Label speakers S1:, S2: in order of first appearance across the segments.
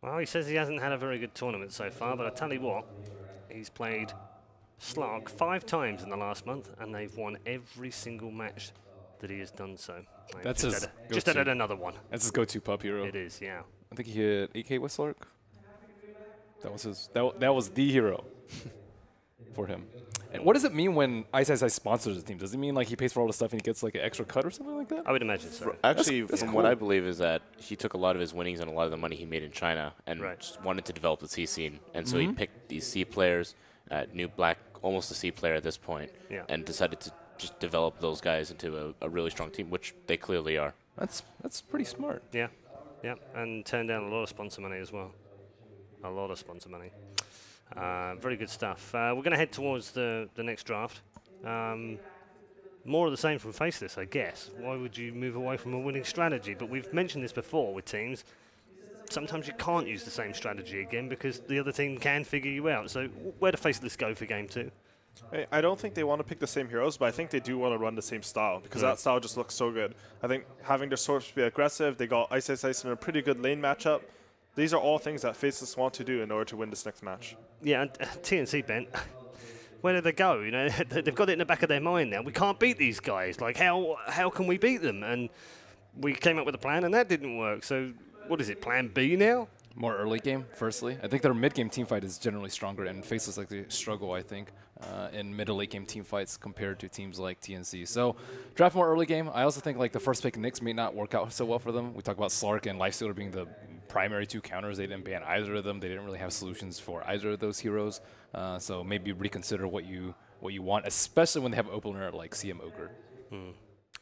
S1: Well, he says he hasn't had a very good tournament so far, but I tell you what, he's played Slark 5 times in the last month, and they've won every single match that he has done so.
S2: That's
S1: Just added another one.
S2: That's his go-to pup hero.
S1: It is, yeah.
S2: I think he hit 8K with Slark. That was his. That was the hero for him. And what does it mean when Ice sponsors his team? Does it mean like he pays for all the stuff and he gets like an extra cut or something like that?
S1: I would imagine so.
S3: Actually,
S2: that's
S3: from
S2: cool.
S3: what I believe is that he took a lot of his winnings and a lot of the money he made in China and
S1: Right.
S3: just wanted to develop the C scene. And so he picked these C players, new black, almost a C player at this point,
S1: Yeah.
S3: and decided to just develop those guys into a really strong team, which they clearly are.
S2: That's pretty smart.
S1: Yeah, yeah, and turned down a lot of sponsor money as well. A lot of sponsor money. Very good stuff. We're going to head towards the next draft. More of the same from Faceless, I guess. Why would you move away from a winning strategy? But we've mentioned this before with teams. Sometimes you can't use the same strategy again because the other team can figure you out. So where do Faceless go for game 2?
S4: I don't think they want to pick the same heroes, but I think they do want to run the same style because that style just looks so good. I think having their swords be aggressive, they got Ice in a pretty good lane matchup. These are all things that Faceless want to do in order to win this next match.
S1: Yeah, and TNC, Ben, where do they go? You know, they've got it in the back of their mind now. We can't beat these guys. Like, how can we beat them? And we came up with a plan, and that didn't work. So what is it, plan B now?
S2: More early game, firstly. I think their mid-game team fight is generally stronger, and Faceless like they struggle, I think, in mid to late game team fights compared to teams like TNC. So draft more early game. I also think like the first pick Nyx may not work out so well for them. We talk about Slark and Lifestealer being the primary 2 counters. They didn't ban either of them. They didn't really have solutions for either of those heroes. So maybe reconsider what you want, especially when they have an opener like CM Ogre.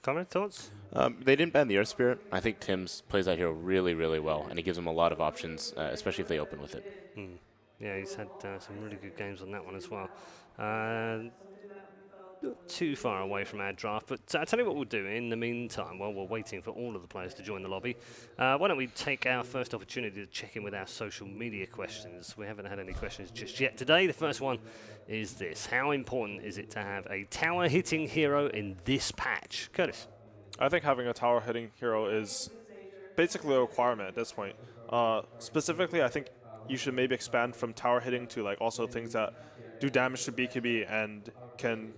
S1: Comment, thoughts?
S3: They didn't ban the Earth Spirit. I think Tim's plays that hero really, really well, and he gives them a lot of options, especially if they open with it.
S1: Yeah, he's had some really good games on that one as well. Not too far away from our draft, but I'll tell you what we'll do in the meantime, while we're waiting for all of the players to join the lobby. Why don't we take our first opportunity to check in with our social media questions. We haven't had any questions just yet today. The first one is this. How important is it to have a tower-hitting hero in this patch? Curtis?
S4: I think having a tower-hitting hero is basically a requirement at this point. Specifically, I think you should maybe expand from tower hitting to like also things that do damage to BKB and can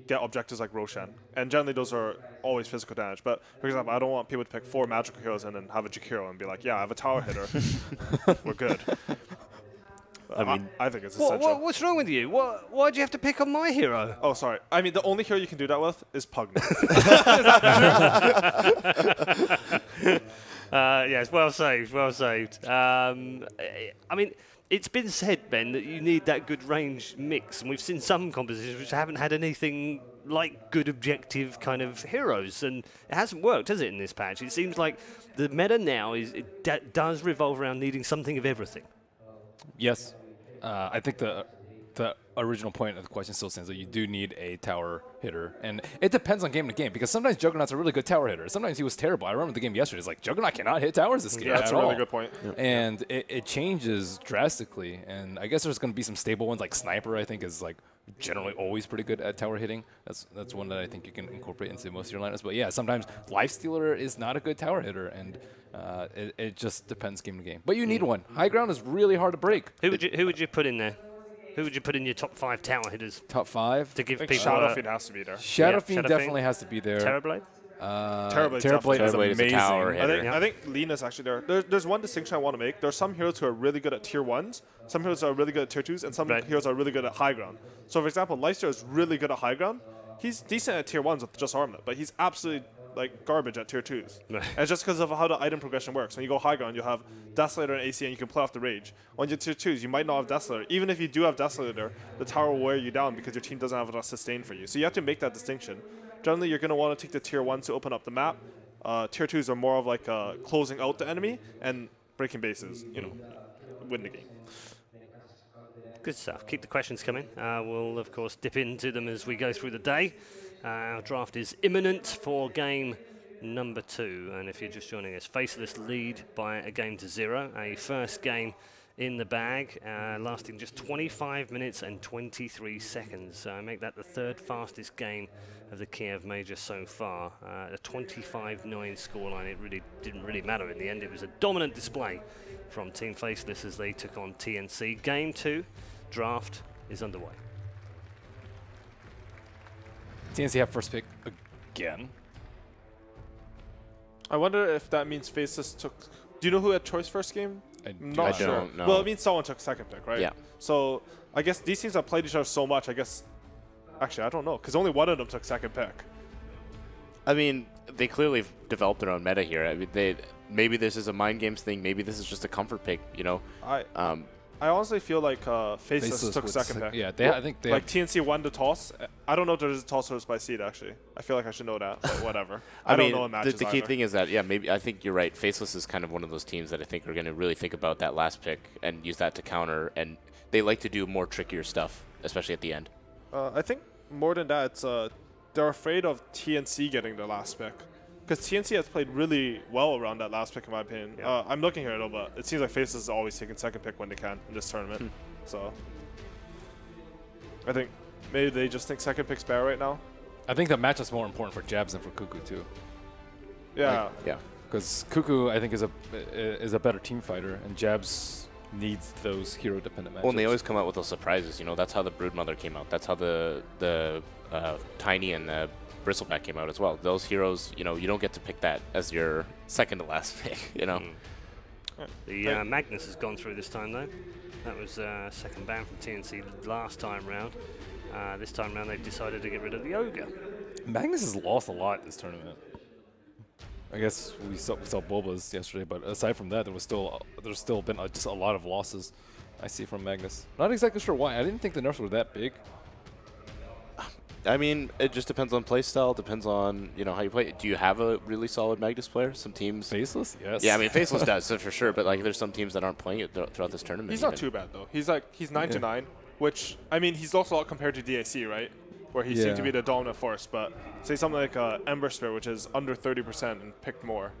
S4: get objectives like Roshan. And generally those are always physical damage. But for example, I don't want people to pick 4 magical heroes and then have a Jakiro and be like, yeah, I have a tower hitter. We're good. I think it's essential.
S1: What's wrong with you? Why'd you have to pick on my hero?
S4: Oh, sorry. I mean, the only hero you can do that with is Pugna.
S1: Yes, well saved, well saved. I mean, it's been said, Ben, that you need that good range mix, and we've seen some compositions which haven't had anything like good objective kind of heroes, and it hasn't worked, has it, in this patch? It seems like the meta now does revolve around needing something of everything.
S2: Yes. I think the original point of the question still stands that you do need a tower hitter. And it depends on game to game because sometimes Juggernaut's a really good tower hitter. Sometimes he was terrible. I remember the game yesterday. It's like, Juggernaut cannot hit towers this game
S4: Yeah, that's
S2: at
S4: a really
S2: all.
S4: good point.
S2: And it changes drastically. And I guess there's going to be some stable ones like Sniper, I think, is like generally always pretty good at tower hitting. That's one that I think you can incorporate into most of your lineups. But yeah, sometimes Lifestealer is not a good tower hitter. And it just depends game to game. But you need one. High ground is really hard to break.
S1: Who would you put in there? Who would you put in your top 5 tower hitters?
S2: Top 5?
S1: To give
S4: I think
S1: people
S4: Shadow Fiend has to be there.
S2: Shadow Fiend
S1: Shadow
S2: definitely
S1: Fiend.
S2: has to be there.
S1: Terrorblade?
S4: Terrorblade
S2: is
S3: Terrorblade is a
S2: amazing.
S3: tower hitter.
S4: I think Lena's actually there. There's one distinction I want to make. There are some heroes who are really good at tier 1s, some heroes are really good at tier 2s, and some heroes are really good at high ground. So for example, Leicester is really good at high ground. He's decent at tier 1s with just armlet, but he's absolutely like garbage at tier 2s.
S1: Right.
S4: And it's just because of how the item progression works. When you go high ground, you have Desolator and AC and you can play off the rage. On your tier 2s, you might not have Desolator. Even if you do have Desolator, the tower will wear you down because your team doesn't have enough sustain for you. So you have to make that distinction. Generally, you're going to want to take the tier 1s to open up the map. Tier 2s are more of like closing out the enemy and breaking bases, win the game.
S1: Good stuff. Keep the questions coming. We'll, of course, dip into them as we go through the day. Our draft is imminent for game number 2. And if you're just joining us, Faceless lead by a game to 0. A first game in the bag, lasting just 25 minutes and 23 seconds. Make that the third fastest game of the Kiev major so far. A 25-9 scoreline. It really didn't really matter in the end. It was a dominant display from Team Faceless as they took on TNC. Game 2 draft is underway.
S2: TNC have first pick again.
S4: I wonder if that means Faceless took. Do you know who had choice first game?
S2: I'm
S4: Not
S3: I
S4: sure.
S3: don't know.
S4: Well, it means someone took second pick, right?
S3: Yeah.
S4: So I guess these teams have played each other so much. I guess. Actually, I don't know, because only one of them took second pick.
S3: I mean, they clearly developed their own meta here. I mean, maybe this is a mind games thing. Maybe this is just a comfort pick. You know.
S4: I honestly feel like Faceless took
S2: with
S4: second pick.
S2: Yeah, I think they
S4: like TNC won the toss. I don't know if there's a toss by seed actually. I feel like I should know that, but whatever. I
S3: mean,
S4: don't know in matches
S3: the key
S4: either.
S3: thing is that, yeah, maybe I think you're right. Faceless is kind of one of those teams that I think are going to really think about that last pick and use that to counter. And they like to do more trickier stuff, especially at the end.
S4: I think more than that, it's they're afraid of TNC getting the last pick. Because TNC has played really well around that last pick, in my opinion.
S1: Yeah.
S4: I'm looking here, though, but it seems like Faceless is always taking second pick when they can in this tournament. So I think maybe they just think second pick's better right now.
S2: I think the matchup's more important for Jabs than for Cuckoo too.
S4: Yeah.
S3: Yeah.
S2: Because Cuckoo, I think, is a better team fighter, and Jabs needs those hero-dependent matchups.
S3: Well, and they always come out with those surprises. You know, that's how the Broodmother came out. That's how the Tiny and the Bristleback came out as well. Those heroes, you know, you don't get to pick that as your second to last pick, you know.
S1: The Magnus has gone through this time, though. That was second ban from TNC last time round. This time round, they've decided to get rid of the Ogre.
S2: Magnus has lost a lot this tournament. I guess we saw Bulbas yesterday, but aside from that, there's still been just a lot of losses I see from Magnus. Not exactly sure why. I didn't think the nerfs were that big.
S3: I mean, it just depends on playstyle, depends on, you know, how you play. Do you have a really solid Magnus player? Some teams...
S2: Faceless? Yes.
S3: Yeah, I mean, Faceless does, so for sure, but like there's some teams that aren't playing it throughout this tournament.
S4: He's not too bad, though. He's 9-9, which, I mean, he's lost a lot compared to DAC, right? Where he seemed to be the dominant force, but say something like Ember Spirit, which is under 30% and picked more.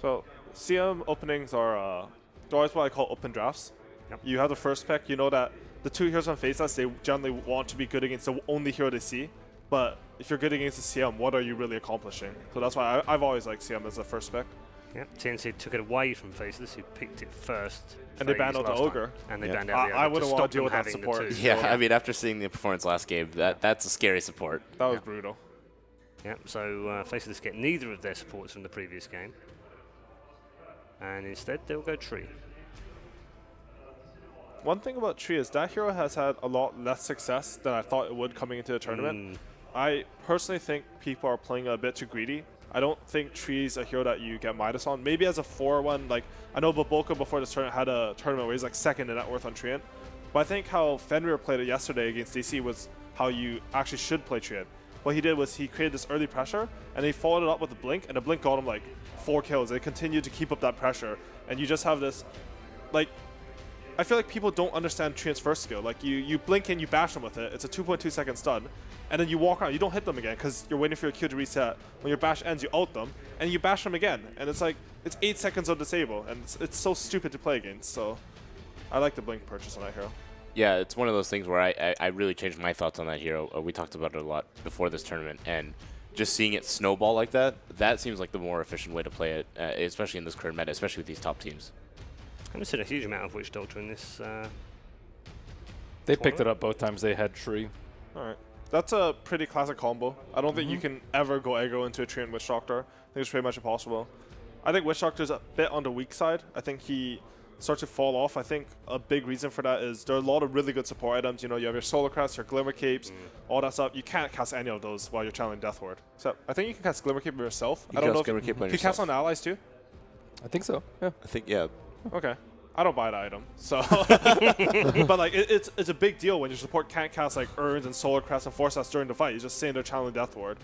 S4: So, CM openings are they're always what I call open drafts.
S1: Yep.
S4: You have the first pick, you know that the two heroes on Faceless, they generally want to be good against the only hero they see. But if you're good against the CM, what are you really accomplishing? So that's why I've always liked CM as the first pick.
S1: Yep, TNC took it away from Faceless, who picked it first.
S4: And they banned out the Ogre.
S1: And they
S3: Yeah.
S1: banned out the Ogre.
S4: I wouldn't want
S1: stop
S4: to deal
S1: them
S4: with that
S1: having the
S4: support.
S1: two.
S3: Yeah, I mean, after seeing the performance last game, that's a scary support.
S4: That was brutal.
S1: Yep, so Faceless get neither of their supports from the previous game. And instead, they'll go Tree.
S4: One thing about Tree is that hero has had a lot less success than I thought it would coming into the tournament. I personally think people are playing a bit too greedy. I don't think Tree's a hero that you get Midas on. Maybe as a 4-1, like, I know Babolka before this tournament had a tournament where he's like second in net worth on Treant. But I think how Fenrir played it yesterday against DC was how you actually should play Treant. What he did was he created this early pressure, and he followed it up with a blink, and the blink got him like 4 kills. They continued to keep up that pressure, and you just have this, like, I feel like people don't understand Treant's first skill. Like, you blink and you bash them with it. It's a 2.2 second stun. And then you walk around. You don't hit them again because you're waiting for your Q to reset. When your bash ends, you ult them, and you bash them again. And it's like, it's 8 seconds of disable, and it's so stupid to play against. So I like the blink purchase on that hero.
S3: Yeah, it's one of those things where I really changed my thoughts on that hero. We talked about it a lot before this tournament, and just seeing it snowball like that, that seems like the more efficient way to play it, especially in this current meta, especially with these top teams.
S1: I haven't seen a huge amount of Witch Doctor in this.
S2: They picked it up both times they had Tree.
S4: All right. That's a pretty classic combo. I don't think you can ever go aggro into a Tree and Witch Doctor. I think it's pretty much impossible. I think Witch Doctor's a bit on the weak side. I think he starts to fall off. I think a big reason for that is there are a lot of really good support items. You know, you have your Solar Crest, your Glimmer Capes, all that stuff. You can't cast any of those while you're channeling Death Ward. So I think you can cast Glimmer Cape yourself. I don't know if
S3: Glimmer Cape on
S4: can you cast
S3: yourself.
S4: on allies too?
S2: I think so. Yeah.
S3: I think, yeah.
S4: Okay. I don't buy the item, so. But like, it's a big deal when your support can't cast like Urns and Solar Crest and Force Us during the fight. You're just sitting there channeling Death Ward.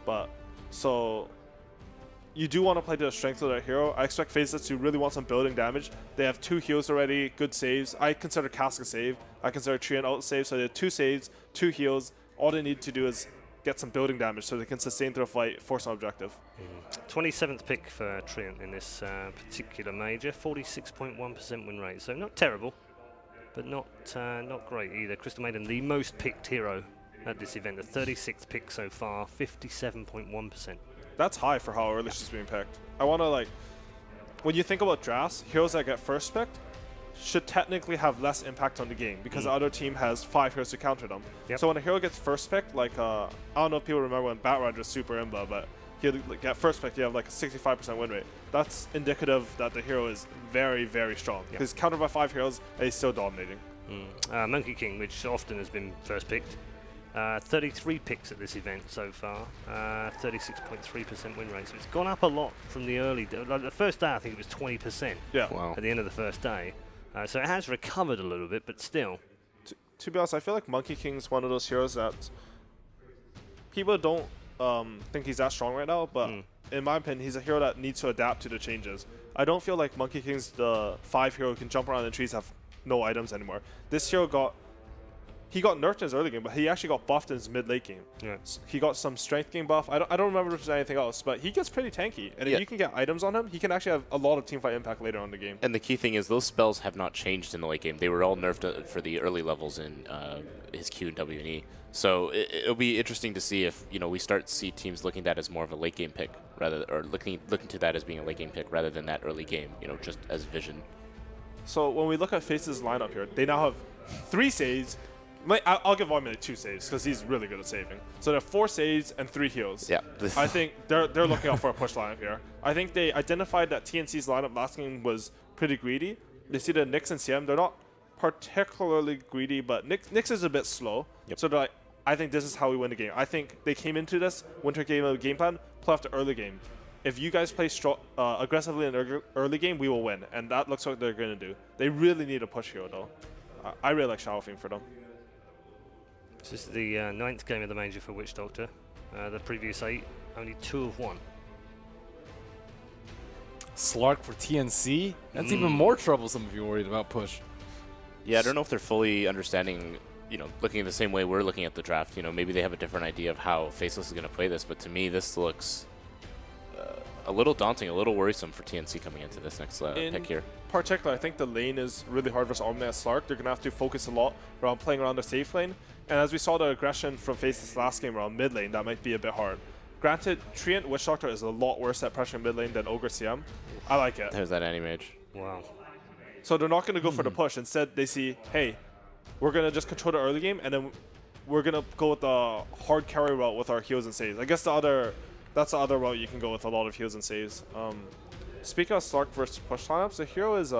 S4: But so you do want to play to the strength of that hero. I expect Faceless to really want some building damage. They have 2 heals already, good saves. I consider Cask a save. I consider Tree an ult save. So they have 2 saves, 2 heals. All they need to do is get some building damage so they can sustain through a fight, force an objective.
S1: 27th pick for Trient in this particular major, 46.1% win rate. So not terrible, but not great either. Crystal Maiden, the most picked hero at this event, the 36th pick so far, 57.1%.
S4: That's high for how early she's being picked. I want to like, when you think about drafts, heroes that get first picked should technically have less impact on the game because the other team has 5 heroes to counter them.
S1: Yep.
S4: So when a hero gets first picked, like I don't know if people remember when Batrider was super imba, but he'll get first picked, you have like a 65% win rate. That's indicative that the hero is very, very strong. Because he's countered by 5 heroes and he's still dominating.
S1: Monkey King, which often has been first picked, 33 picks at this event so far, 36.3% win rate. So it's gone up a lot from the early day. Like the first day, I think it was 20%.
S4: Yeah.
S3: Wow.
S1: At the end of the first day. So it has recovered a little bit, but still.
S4: To be honest, I feel like Monkey King's one of those heroes that people don't think he's that strong right now, but in my opinion, he's a hero that needs to adapt to the changes. I don't feel like Monkey King's the 5 hero who can jump around in trees, have no items anymore. This hero got nerfed in his early game, but he actually got buffed in his mid-late game.
S1: Yeah.
S4: He got some strength game buff. I don't remember if there's anything else, but he gets pretty tanky. And if you can get items on him, he can actually have a lot of teamfight impact later on in the game.
S3: And the key thing is those spells have not changed in the late game. They were all nerfed for the early levels in his Q and W and E. So it'll be interesting to see if we start to see teams looking at that as more of a late game pick or looking to that as being a late game pick rather than that early game, just as vision.
S4: So when we look at Faceless' lineup here, they now have 3 saves. I'll give Armin 2 saves because he's really good at saving. So there are 4 saves and 3 heals.
S3: Yeah.
S4: I think they're looking out for a push lineup here. I think they identified that TNC's lineup last game was pretty greedy. They see the Nyx and CM. They're not particularly greedy, but Nyx is a bit slow.
S3: Yep.
S4: So they're like, I think this is how we win the game. I think they came into this winter game plan, play off the early game. If you guys play aggressively in the early game, we will win. And that looks like they're going to do. They really need a push hero, though. I really like Shadow Fiend for them.
S1: This is the 9th game of the major for Witch Doctor. The previous 8, only 2 of 1.
S2: Slark for TNC? That's even more troublesome if you're worried about push.
S3: Yeah, I don't know if they're fully understanding, looking at the same way we're looking at the draft. Maybe they have a different idea of how Faceless is going to play this, but to me, this looks a little daunting, a little worrisome for TNC coming into this next pick here.
S4: In particular, I think the lane is really hard versus Omni as Slark. They're going to have to focus a lot around playing around the safe lane. And as we saw the aggression from Faceless last game around mid lane, that might be a bit hard. Granted, Treant Witch Doctor is a lot worse at pressuring mid lane than Ogre CM. I like it.
S3: There's that anti-mage.
S1: Wow.
S4: So they're not going to go for the push. Instead, they see, hey, we're going to just control the early game, and then we're going to go with the hard carry route with our heals and saves. I guess that's the other route you can go with a lot of heals and saves. Speaking of Slark versus push lineups, the hero is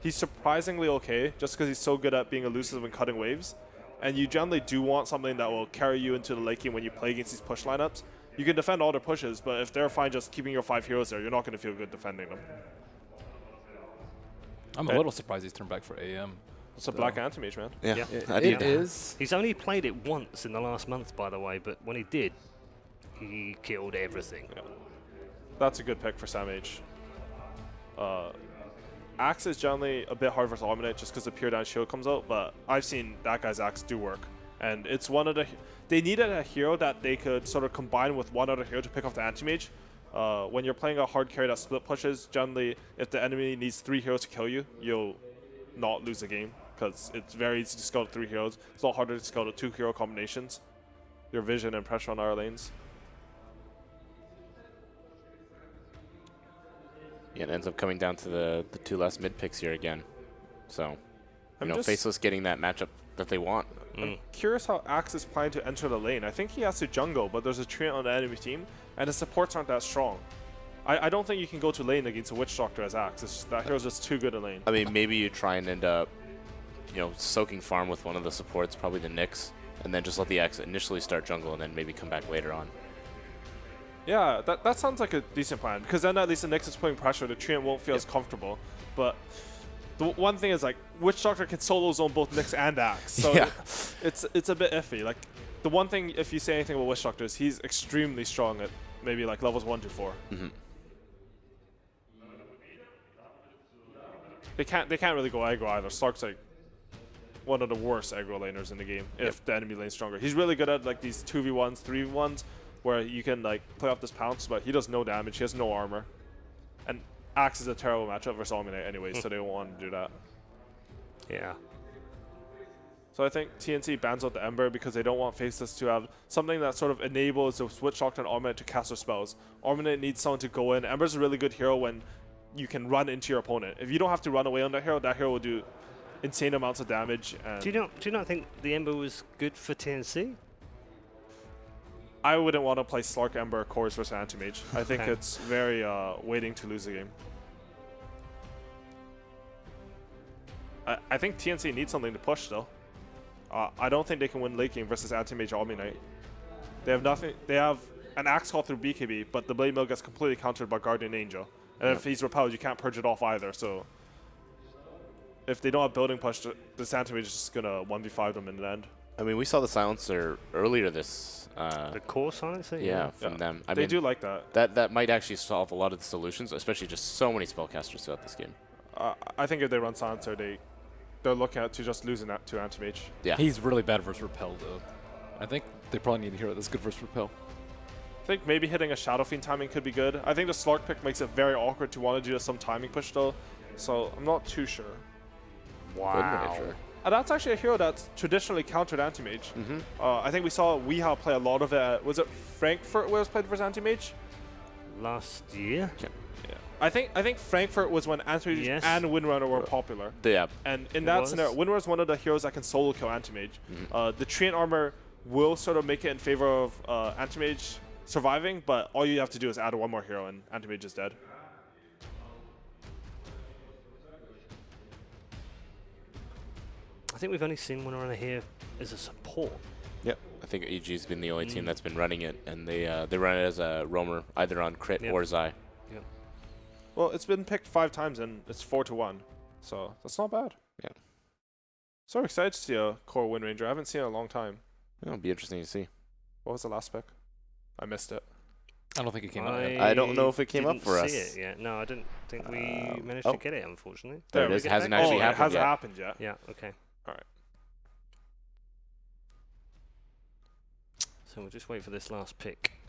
S4: he's surprisingly okay just because he's so good at being elusive and cutting waves. And you generally do want something that will carry you into the late game when you play against these push lineups. You can defend all their pushes, but if they're fine just keeping your 5 heroes there, you're not going to feel good defending them.
S2: I'm a little surprised he's turned back for AM.
S4: It's a black anti-mage, man.
S3: Yeah,
S2: It is.
S1: He's only played it once in the last month, by the way, but when he did, he killed everything.
S4: Yeah. That's a good pick for Sam H. Axe is generally a bit hard versus Omnite just because the Pure Down Shield comes out, but I've seen that guy's Axe do work. And it's one of the... They needed a hero that they could sort of combine with one other hero to pick off the anti-mage. When you're playing a hard carry that split pushes, generally, if the enemy needs 3 heroes to kill you, you'll not lose the game because it's very easy to scale to 3 heroes. It's a lot harder to scale to 2 hero combinations. Your vision and pressure on our lanes.
S3: Yeah, it ends up coming down to the 2 last mid picks here again. So,
S4: just
S3: Faceless getting that matchup that they want.
S4: I'm curious how Axe is planning to enter the lane. I think he has to jungle, but there's a Treant on the enemy team, and his supports aren't that strong. I don't think you can go to lane against a Witch Doctor as Axe. It's just, that hero's just too good at lane.
S3: I mean, maybe you try and end up, soaking farm with one of the supports, probably the Nyx, and then just let the Axe initially start jungle and then maybe come back later on.
S4: Yeah, that sounds like a decent plan, because then at least the Nyx is putting pressure, the Treant won't feel as comfortable. But the one thing is, like, Witch Doctor can solo zone both Nyx and Axe, so
S3: Yeah.
S4: it's a bit iffy. Like, the one thing, if you say anything about Witch Doctor, is he's extremely strong at maybe like levels 1 to 4.
S3: Mm-hmm.
S4: They can't really go aggro either. Slark's like one of the worst aggro laners in the game if the enemy lane's stronger. He's really good at like these 2v1s, 3v1s, where you can like play off this pounce, but he does no damage, he has no armor. And Axe is a terrible matchup versus Omni anyway, so they don't want to do that.
S1: Yeah.
S4: So I think TNC bans out the Ember because they don't want Faceless to have something that sort of enables the Switch Locked and Omni to cast their spells. Omni needs someone to go in. Ember's a really good hero when you can run into your opponent. If you don't have to run away on that hero will do insane amounts of damage. And
S1: Do you not think the Ember was good for TNC?
S4: I wouldn't want to play Slark Ember Cores versus Anti-Mage. I think
S1: Okay.
S4: it's very waiting to lose the game. I think TNC needs something to push though. I don't think they can win late game versus Anti-Mage Omni Knight. They have nothing. They have an Axe Call through BKB, but the Blade Mill gets completely countered by Guardian Angel. And if he's repelled, you can't purge it off either. So if they don't have Building Push, this Anti-Mage is just going to 1v5 them in the end.
S3: I mean, we saw the silencer earlier this.
S1: The core silencer?
S3: Yeah, from them. I
S4: They
S3: mean,
S4: do like that.
S3: That might actually solve a lot of the solutions, especially just so many spellcasters throughout this game.
S4: I think if they run Silencer, they're looking at to just losing that to Anti-Mage.
S3: Yeah.
S2: He's really bad versus Repel, though. I think they probably need a hero that's good versus Repel.
S4: I think maybe hitting a Shadow Fiend timing could be good. I think the Slark pick makes it very awkward to want to do some timing push though, so I'm not too sure.
S1: Wow.
S4: And that's actually a hero that's traditionally countered Anti-Mage. I think we saw Weehaw play a lot of it. Was it Frankfurt where it was played versus Anti-Mage?
S1: Last year?
S4: Yeah. I think Frankfurt was when Anti-Mage and Windrunner were popular.
S3: Yeah.
S4: And in that scenario, Windrunner is one of the heroes that can solo kill Anti-Mage. The Treant Armor will sort of make it in favor of Anti-Mage surviving, but all you have to do is add one more hero and Anti-Mage is dead.
S1: I think we've only seen Windrunner here as a support.
S3: Yep. I think EG's been the only team that's been running it, and they run it as a roamer, either on Crit or Zai.
S1: Yep.
S4: Well, it's been picked 5 times and it's 4-1, so that's not bad.
S3: Yeah.
S4: So excited to see a core Wind Ranger. I haven't seen it in a long time.
S3: It'll be interesting to see.
S4: What was the last pick? I missed it.
S2: I don't think it came out yet.
S3: I don't know if it came up for
S1: Didn't
S3: us.
S1: see it yet. No, I didn't think we managed to get it, unfortunately.
S3: There it
S4: we
S3: is.
S4: go.
S3: Hasn't actually
S4: It
S3: happened
S4: hasn't
S3: yet.
S4: happened yet.
S1: Yeah, okay.
S4: All right.
S1: So we'll just wait for this last pick.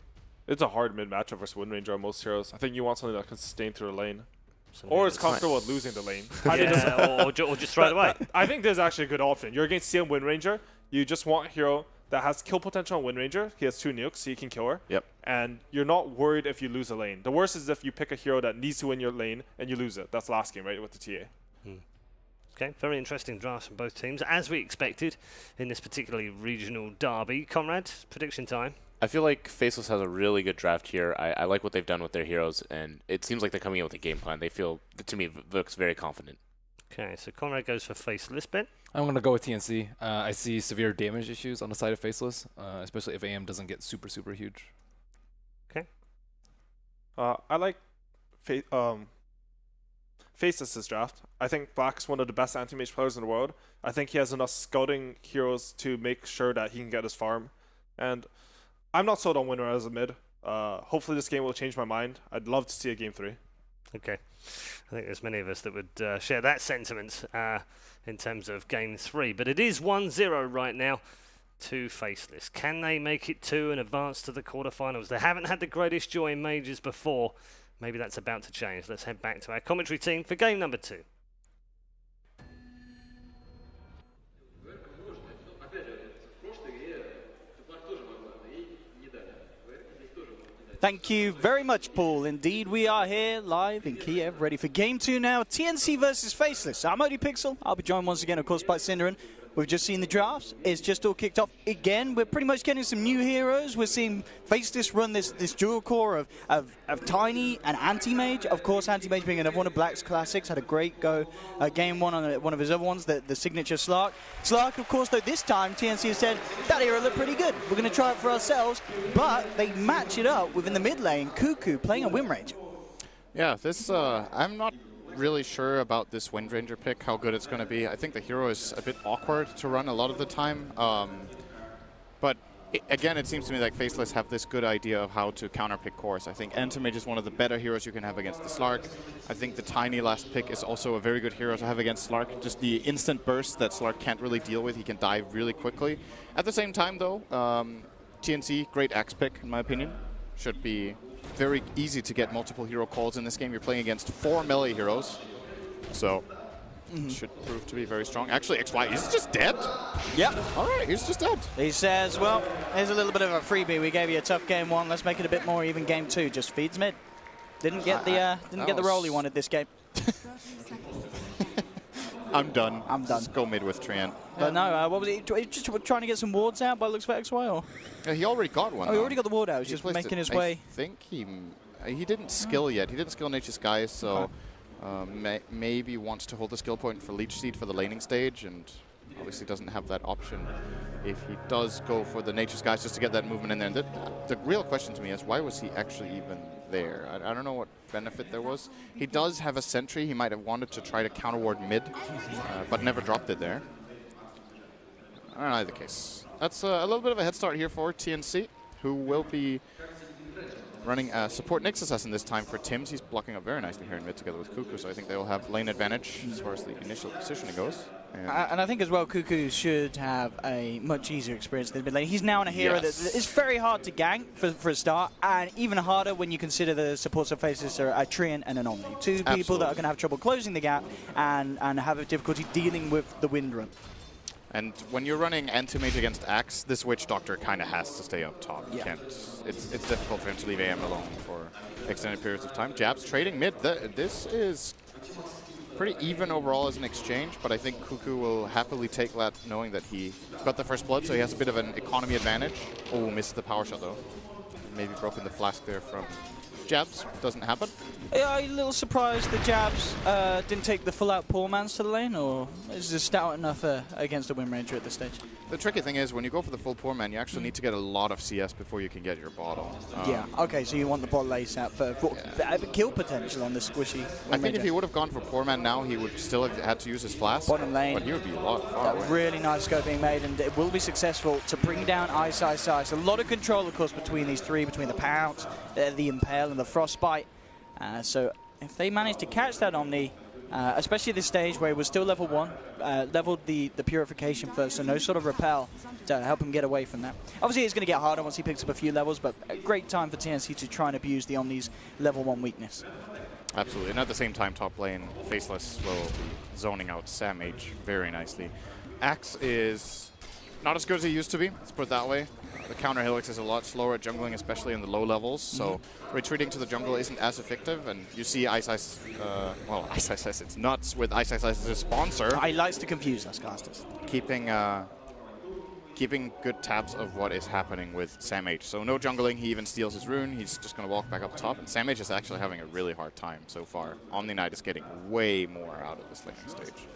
S4: It's a hard mid matchup versus Wind Ranger on most heroes. I think you want something that can sustain through the lane.
S1: Something
S4: Or is
S1: that's-
S4: comfortable with losing the lane. I mean,
S1: Yeah, or just throw it away.
S4: I think there's actually a good option. You're against CM Wind Ranger. You just want a hero that has kill potential on Wind Ranger. He has 2 nukes, so you can kill her.
S3: Yep.
S4: And you're not worried if you lose a lane. The worst is if you pick a hero that needs to win your lane and you lose it. That's last game, right, with the TA.
S1: Okay, very interesting drafts from both teams, as we expected in this particularly regional derby. Conrad, prediction time.
S3: I feel like Faceless has a really good draft here. I like what they've done with their heroes, and it seems like they're coming in with a game plan. They feel, to me, looks very confident.
S1: Okay, so Conrad goes for Faceless. Ben?
S2: I'm going to go with TNC. I see severe damage issues on the side of Faceless, especially if AM doesn't get super, super huge.
S1: Okay.
S4: I like Faceless's draft. I think Black's one of the best anti-mage players in the world. I think he has enough scouting heroes to make sure that he can get his farm. And I'm not sold on Winner as a mid. Hopefully this game will change my mind. I'd love to see a game 3.
S1: Okay. I think there's many of us that would share that sentiment in terms of game 3. But it is 1-0 right now to Faceless. Can they make it 2 and advance to the quarterfinals? They haven't had the greatest joy in majors before. Maybe that's about to change. Let's head back to our commentary team for game number 2.
S5: Thank you very much, Paul. Indeed, we are here live in Kiev, ready for Game 2 now. TNC versus Faceless. I'm ODPixel. I'll be joined once again, of course, by Cinderin. We've just seen the drafts. It's just all kicked off again. We're pretty much getting some new heroes. We're seeing Faceless run this dual core of Tiny and Anti-Mage. Of course, Anti-Mage being another one of Black's classics. Had a great go game 1 on one of his other ones, the signature Slark. Slark, of course, though, this time TNC has said, that hero looked pretty good. We're going to try it for ourselves. But they match it up within the mid lane. Cuckoo playing a Wind Ranger.
S6: Yeah, this, I'm not really sure about this Wind Ranger pick, how good it's going to be. I think the hero is a bit awkward to run a lot of the time. But again, it seems to me like Faceless have this good idea of how to counterpick cores. I think Antimage is one of the better heroes you can have against the Slark. I think the Tiny last pick is also a very good hero to have against Slark. Just the instant burst that Slark can't really deal with. He can die really quickly. At the same time, though, TNC, great axe pick, in my opinion. Should be very easy to get multiple hero calls in this game. You're playing against 4 melee heroes. So should prove to be very strong. Actually, XY, he's just dead?
S5: Yep.
S6: All right, he's just dead.
S5: He says, well, here's a little bit of a freebie. We gave you a tough game 1. Let's make it a bit more even game 2. Just feeds mid. Didn't get the role he wanted this game.
S6: I'm done.
S5: I'm done.
S6: Just go mid with Trian.
S5: But no, what was he? Just trying to get some wards out by looks for XY, or?
S6: Yeah, he already got one.
S5: Oh, he already got the ward out. He's just
S6: placed
S5: making
S6: it.
S5: his way.
S6: I think he didn't skill yet. He didn't skill Nature's Skies, so maybe wants to hold the skill point for Leech Seed for the laning stage, and obviously doesn't have that option if he does go for the Nature's Skies just to get that movement in there. And the real question to me is, why was he actually even there? I don't know what benefit there was. He does have a sentry. He might have wanted to try to counter ward mid, but never dropped it there. I don't know either case. That's a little bit of a head start here for TNC, who will be running support Nyx Assassin this time for Tims. He's blocking up very nicely here in mid together with Cuckoo, so I think they will have lane advantage as far as the initial positioning goes.
S5: And I think as well, Cuckoo should have a much easier experience than mid lane. He's now on a hero that is very hard to gank for a start, and even harder when you consider the supports of Faceless are a Trian and an Omni. Two people that are going to have trouble closing the gap and have a difficulty dealing with the wind run.
S6: And when you're running Anti-Mage against Axe, this Witch Doctor kind of has to stay up top. You can't. It's difficult for him to leave AM alone for extended periods of time. Jabs trading mid. This is pretty even overall as an exchange, but I think Cuckoo will happily take that knowing that he got the first blood, so he has a bit of an economy advantage. Oh, missed the power shot though. Maybe broken the flask there from Jabs. Doesn't happen.
S5: Are you a little surprised the Jabs didn't take the full-out poor mans to the lane, or is it stout enough against the Wind Ranger at this stage?
S6: The tricky thing is, when you go for the full poor man, you actually need to get a lot of CS before you can get your bottle.
S5: Yeah, okay, so you want the bot lace out for kill potential on the squishy Wind
S6: I think
S5: Ranger.
S6: if he would have gone for poor man now, he would still have had to use his flask.
S5: Bottom lane.
S6: But he would be a lot far away.
S5: Really nice scope being made, and it will be successful to bring down Ice. A lot of control, of course, between these three, between the Pounce, the Impale, and the Frostbite. So if they manage to catch that Omni, especially at this stage where he was still level 1, leveled the Purification first, so no sort of repel to help him get away from that. Obviously it's going to get harder once he picks up a few levels, but a great time for TNC to try and abuse the Omni's level 1 weakness.
S6: Absolutely, and at the same time, top lane, Faceless will be zoning out Sam H very nicely. Axe is not as good as he used to be, let's put it that way. The counter Helix is a lot slower at jungling, especially in the low levels, so retreating to the jungle isn't as effective, and you see Ice, well, Ice it's nuts with Ice as a sponsor.
S5: He likes to confuse us casters.
S6: Keeping good tabs of what is happening with Sam H. So no jungling, he even steals his rune, he's just going to walk back up top, and Sam H is actually having a really hard time so far. Omni Knight is getting way more out of this laning stage.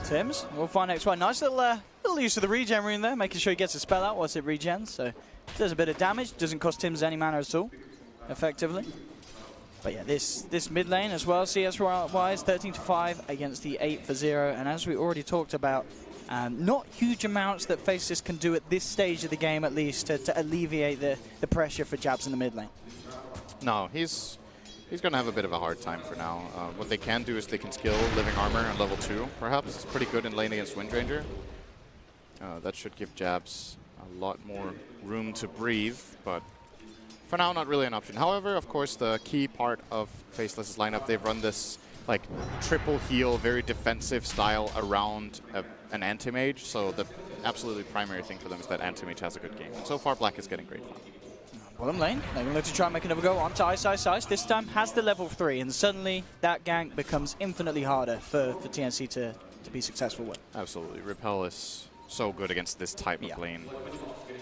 S5: Tims, we'll find XY. Nice little use of the regen rune there, making sure he gets a spell out once it regens. So does a bit of damage, doesn't cost Tims any mana at all, effectively. But yeah, this mid lane as well, CS-wise, 13-5 against the 8-0. And as we already talked about, not huge amounts that Faceless can do at this stage of the game, at least, to alleviate the pressure for Jabs in the mid lane.
S6: No, he's going to have a bit of a hard time for now. What they can do is they can skill Living Armor on level 2, perhaps. It's pretty good in lane against Wind Ranger. That should give Jabs a lot more room to breathe, but for now, not really an option. However, of course, the key part of Faceless's lineup, they've run this like triple heal, very defensive style around an Anti-Mage, so the absolutely primary thing for them is that Anti-Mage has a good game. So far, Black is getting great fun.
S5: Bottom lane, they're going to look to try and make another go onto Ice. This time has the level 3, and suddenly that gank becomes infinitely harder for TNC to be successful with.
S6: Absolutely. Repel is so good against this type of lane,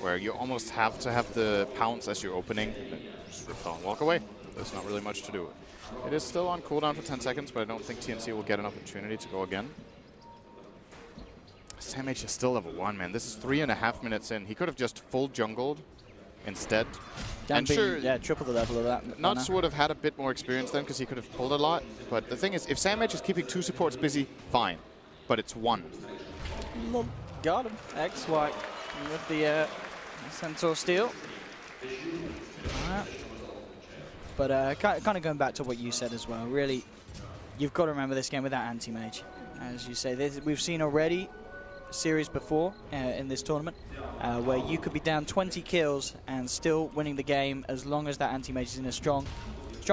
S6: where you almost have to have the pounce as you're opening, and just repel and walk away. There's not really much to do. It is still on cooldown for 10 seconds, but I don't think TNC will get an opportunity to go again. Sam H is still level 1, man. This is 3.5 minutes in. He could have just full jungled instead. And sure,
S5: yeah, triple the level of that.
S6: Nuts would have had a bit more experience then because he could have pulled a lot. But the thing is, if Sam H is keeping 2 supports busy, fine. But it's 1.
S5: Got him. XY with the Centaur Steel. But kind of going back to what you said as well, really, you've got to remember this game without Anti-Mage. As you say, we've seen already a series before in this tournament where you could be down 20 kills and still winning the game as long as that Anti-Mage is in a strong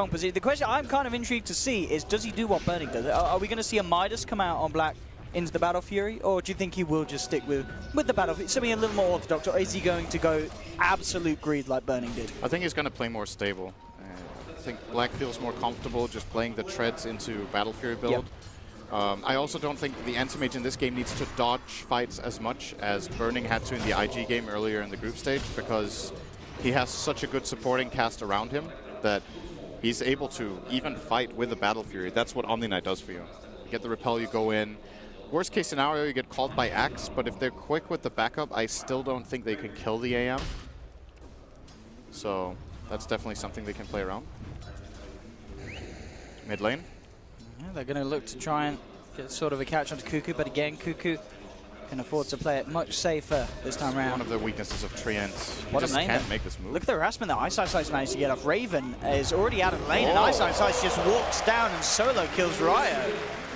S5: position. The question I'm kind of intrigued to see is, does he do what Burning does? Are we going to see a Midas come out on Black into the Battle Fury, or do you think he will just stick with the Battle Fury, something a little more orthodox, or is he going to go absolute greed like Burning did?
S6: I think he's going to play more stable. I think Black feels more comfortable just playing the treads into Battle Fury build.
S5: Yep.
S6: I also don't think the Anti-Mage in this game needs to dodge fights as much as Burning had to in the IG game earlier in the group stage, because he has such a good supporting cast around him that he's able to even fight with the Battle Fury. That's what Omni Knight does for you. You get the repel, you go in. Worst case scenario, you get called by Axe, but if they're quick with the backup, I still don't think they can kill the AM. So that's definitely something they can play around. Mid lane.
S5: Yeah, they're going to look to try and get sort of a catch onto Cuckoo, but again, Cuckoo can afford to play it much safer this time around.
S6: One of the weeknesses of Treants. He
S5: What
S6: just
S5: a lane,
S6: can't
S5: though.
S6: make this move.
S5: Look at the harassment that Ice managed to get off. Raven is already out of lane, and Ice just walks down and solo kills Ryo.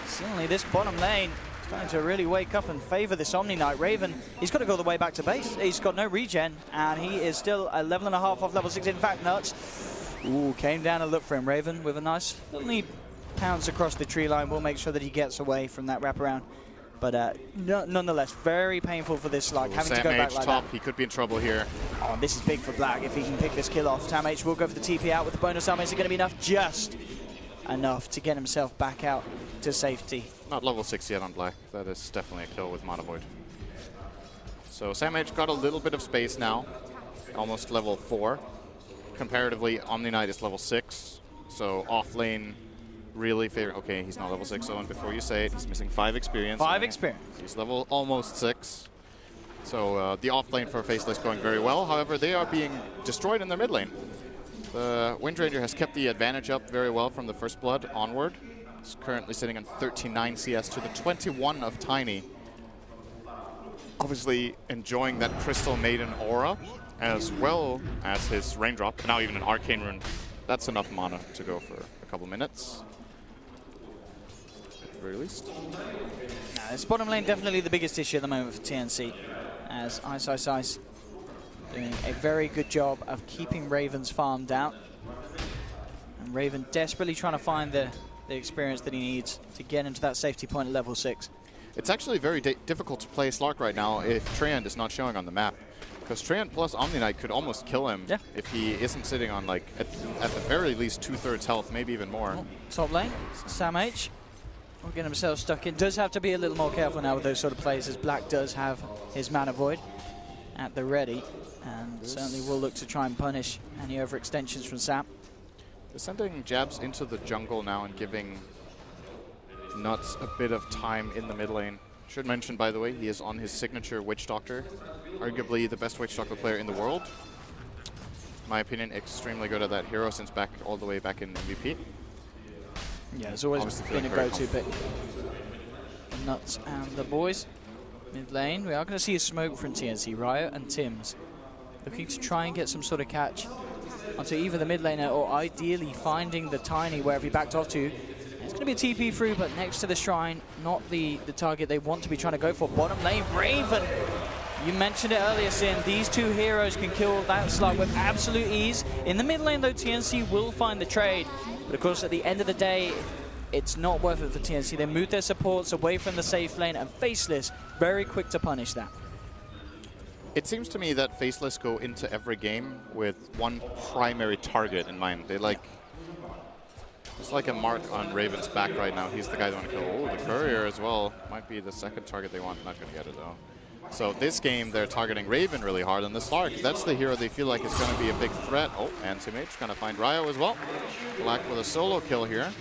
S5: Suddenly, this bottom lane is starting to really wake up and favor this Omni Knight. Raven, he's got to go all the way back to base. He's got no regen, and he is still a level and a half off level 6. In fact, Nuts came down and looked for him. Raven with a nice little pounce across the tree line will make sure that he gets away from that wraparound. But nonetheless, very painful for this Slug, having to go back like
S6: top.
S5: that.
S6: He could be in trouble here.
S5: Oh, this is big for Black if he can pick this kill off. Sam H will go for the TP out with the bonus armor. Is it going to be enough? Just enough to get himself back out to safety.
S6: Not level 6 yet on Black. That is definitely a kill with Mana Void. So Sam H got a little bit of space now. Almost level 4. Comparatively, Omni Knight is level 6. So off lane really favor. Okay, he's not level 6, Owen. Before you say it, he's missing 5 experience.
S5: 5 experience.
S6: He's level almost 6. So the off lane for Faceless going very well. However, they are being destroyed in their mid lane. The Wind Ranger has kept the advantage up very well from the first blood onward. He's currently sitting on 39 CS to the 21 of Tiny. Obviously enjoying that Crystal Maiden aura, as well as his Raindrop, and now even an Arcane Rune. That's enough mana to go for a couple minutes. At the very least.
S5: Now, this bottom lane definitely the biggest issue at the moment for TNC, as Ice doing a very good job of keeping Raven's farm down. And Raven desperately trying to find the experience that he needs to get into that safety point at level 6.
S6: It's actually very difficult to play Slark right now if Treant is not showing on the map. Because Treant plus Omni Knight could almost kill him if he isn't sitting on, like, at the very least 2/3 health, maybe even more.
S5: Oh, top lane, Sam H will get himself stuck in. Does have to be a little more careful now with those sort of plays, as Black does have his Mana Void at the ready. And certainly will look to try and punish any overextensions from Sam.
S6: They're sending jabs into the jungle now and giving Nuts a bit of time in the mid lane. Should mention, by the way, he is on his signature Witch Doctor. Arguably the best Witch Doctor player in the world. In my opinion, extremely good at that hero since all the way back in MVP.
S5: Yeah, it's always
S6: Obviously
S5: been a go-to pick. Nuts and the boys. Mid lane, we are going to see a smoke from TNC. Riot and Tim's looking to try and get some sort of catch onto either the mid laner or ideally finding the Tiny wherever he backed off to. It's going to be a TP through, but next to the shrine, not the target they want to be trying to go for. Bottom lane, Raven. You mentioned it earlier, Sin. These two heroes can kill that Slug with absolute ease. In the mid lane, though, TNC will find the trade. But of course, at the end of the day, it's not worth it for TNC. They move their supports away from the safe lane, and Faceless very quick to punish that.
S6: It seems to me that Faceless go into every game with one primary target in mind. They like... It's like a mark on Raven's back right now. He's the guy they want to kill. Oh, the Courier as well. Might be the second target they want. Not going to get it, though. So this game, they're targeting Raven really hard. And the Slark, that's the hero they feel like is going to be a big threat. Oh, Anti-Mage going to find Ryo as well. Black with a solo kill here.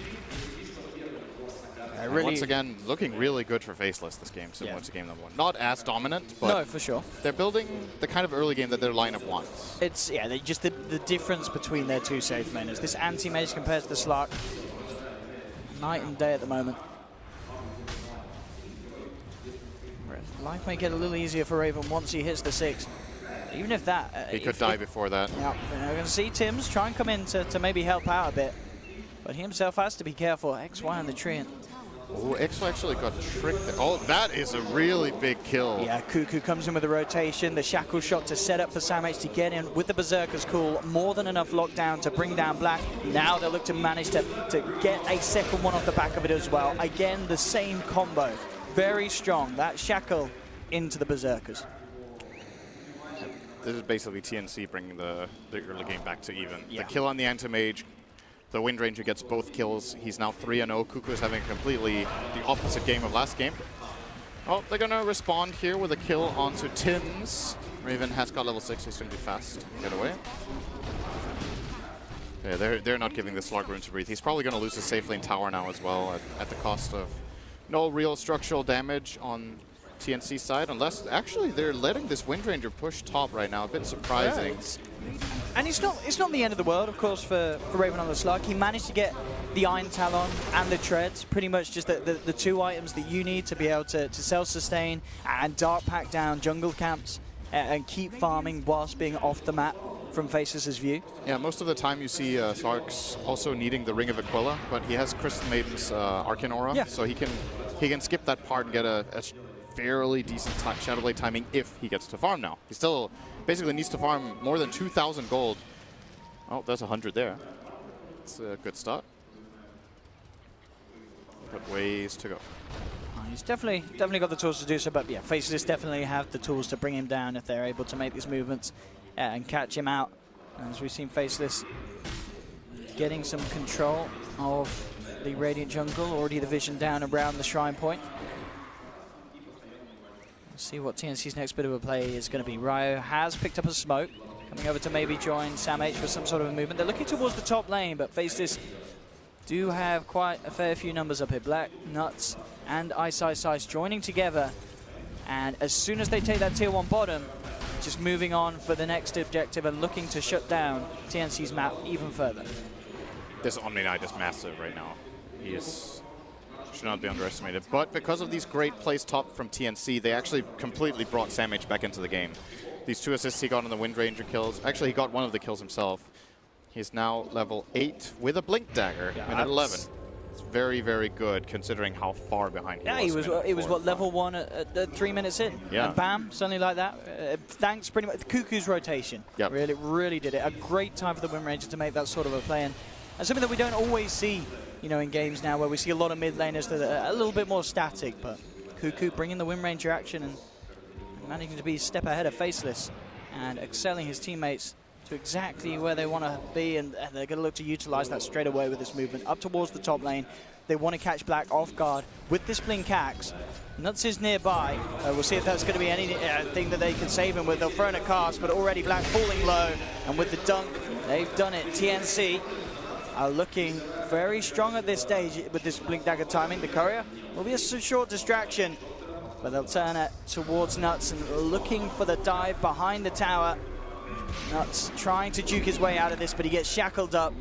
S6: Really once again, looking really good for Faceless this game, similar to game number 1. Not as dominant, but
S5: no, for sure.
S6: They're building the kind of early game that their lineup wants.
S5: It's, yeah, just the difference between their two safe laners. This Anti-Mage compared to the Slark, night and day at the moment. life may get a little easier for Raven once he hits the 6. Even if that...
S6: he could die before that.
S5: Yeah, we're going to see Tims try and come in to maybe help out a bit. But he himself has to be careful. XY on the Treant.
S6: Oh, XY actually got tricked there. Oh, that is a really big kill.
S5: Yeah, Cuckoo comes in with a rotation. The shackle shot to set up for Sam-H to get in with the Berserker's Call. More than enough lockdown to bring down Black. Now they'll look to manage to get a second one off the back of it as well. Again, the same combo. Very strong. That shackle into the Berserkers.
S6: This is basically TNC bringing the early game back to even.
S5: Yeah.
S6: The kill on the Anti-Mage. The Wind Ranger gets both kills. He's now 3-0. Cuckoo is having completely the opposite game of last game. Oh, they're going to respond here with a kill onto Tims. Raven has got level 6. He's going to be fast. Get away. Yeah, they're not giving the Slug room to breathe. He's probably going to lose his safe lane tower now as well at the cost of no real structural damage on TNC side, unless actually they're letting this Wind Ranger push top right now. A bit surprising.
S5: Yeah, and it's not the end of the world, of course, for Raven on the Slug. He managed to get the Iron Talon and the Treads, pretty much just the 2 items that you need to be able to self-sustain and dark pack down jungle camps and keep farming whilst being off the map from Faceless's view.
S6: Yeah, most of the time you see Slark's also needing the Ring of Aquila, but he has Crystal Maiden's Arcane Aura,
S5: yeah.
S6: So he can skip that part and get a fairly decent Shadowblade timing if he gets to farm now. He still basically needs to farm more than 2,000 gold. Oh, there's 100 there. It's a good start. But ways to go.
S5: He's definitely got the tools to do so, but yeah, Faceless definitely have the tools to bring him down if they're able to make these movements and catch him out. As we've seen Faceless getting some control of the Radiant jungle, already the vision down around the Shrine Point. Let's see what TNC's next bit of a play is going to be. Ryo has picked up a smoke, coming over to maybe join Sam-H for some sort of a movement. They're looking towards the top lane, but Faceless do have quite a fair few numbers up here. Black, Nuts, and Ice joining together. And as soon as they take that tier 1 bottom, just moving on for the next objective and looking to shut down TNC's map even further.
S6: This Omni Knight is massive right now. He should not be underestimated. But because of these great plays top from TNC, they actually completely brought Sam-H back into the game. These 2 assists he got on the Wind Ranger kills. Actually, he got one of the kills himself. He's now level 8 with a Blink Dagger,
S5: yeah,
S6: minute 11. It's very, very good considering how far behind he was.
S5: Yeah, he was what, level 1 at 3 minutes in?
S6: Yeah.
S5: And bam, suddenly like that. Thanks pretty much. Cuckoo's rotation.
S6: Yep.
S5: Really did it. A great time for the Wind Ranger to make that sort of a play. And something that we don't always see, you know, in games now, where we see a lot of mid laners that are a little bit more static, but Cuckoo bringing the Wind Ranger action and managing to be a step ahead of Faceless and excelling his teammates to exactly where they want to be, and they're going to look to utilize that straight away with this movement up towards the top lane. They want to catch Black off guard with this Blink Axe. Nuts is nearby. We'll see if that's going to be anything that they can save him with. They'll throw in a cast, but already Black falling low, and with the dunk, they've done it. TNC are looking very strong at this stage with this Blink Dagger timing. The courier will be a short distraction, but they'll turn it towards Nuts and looking for the dive behind the tower. Nuts trying to juke his way out of this, but he gets shackled up.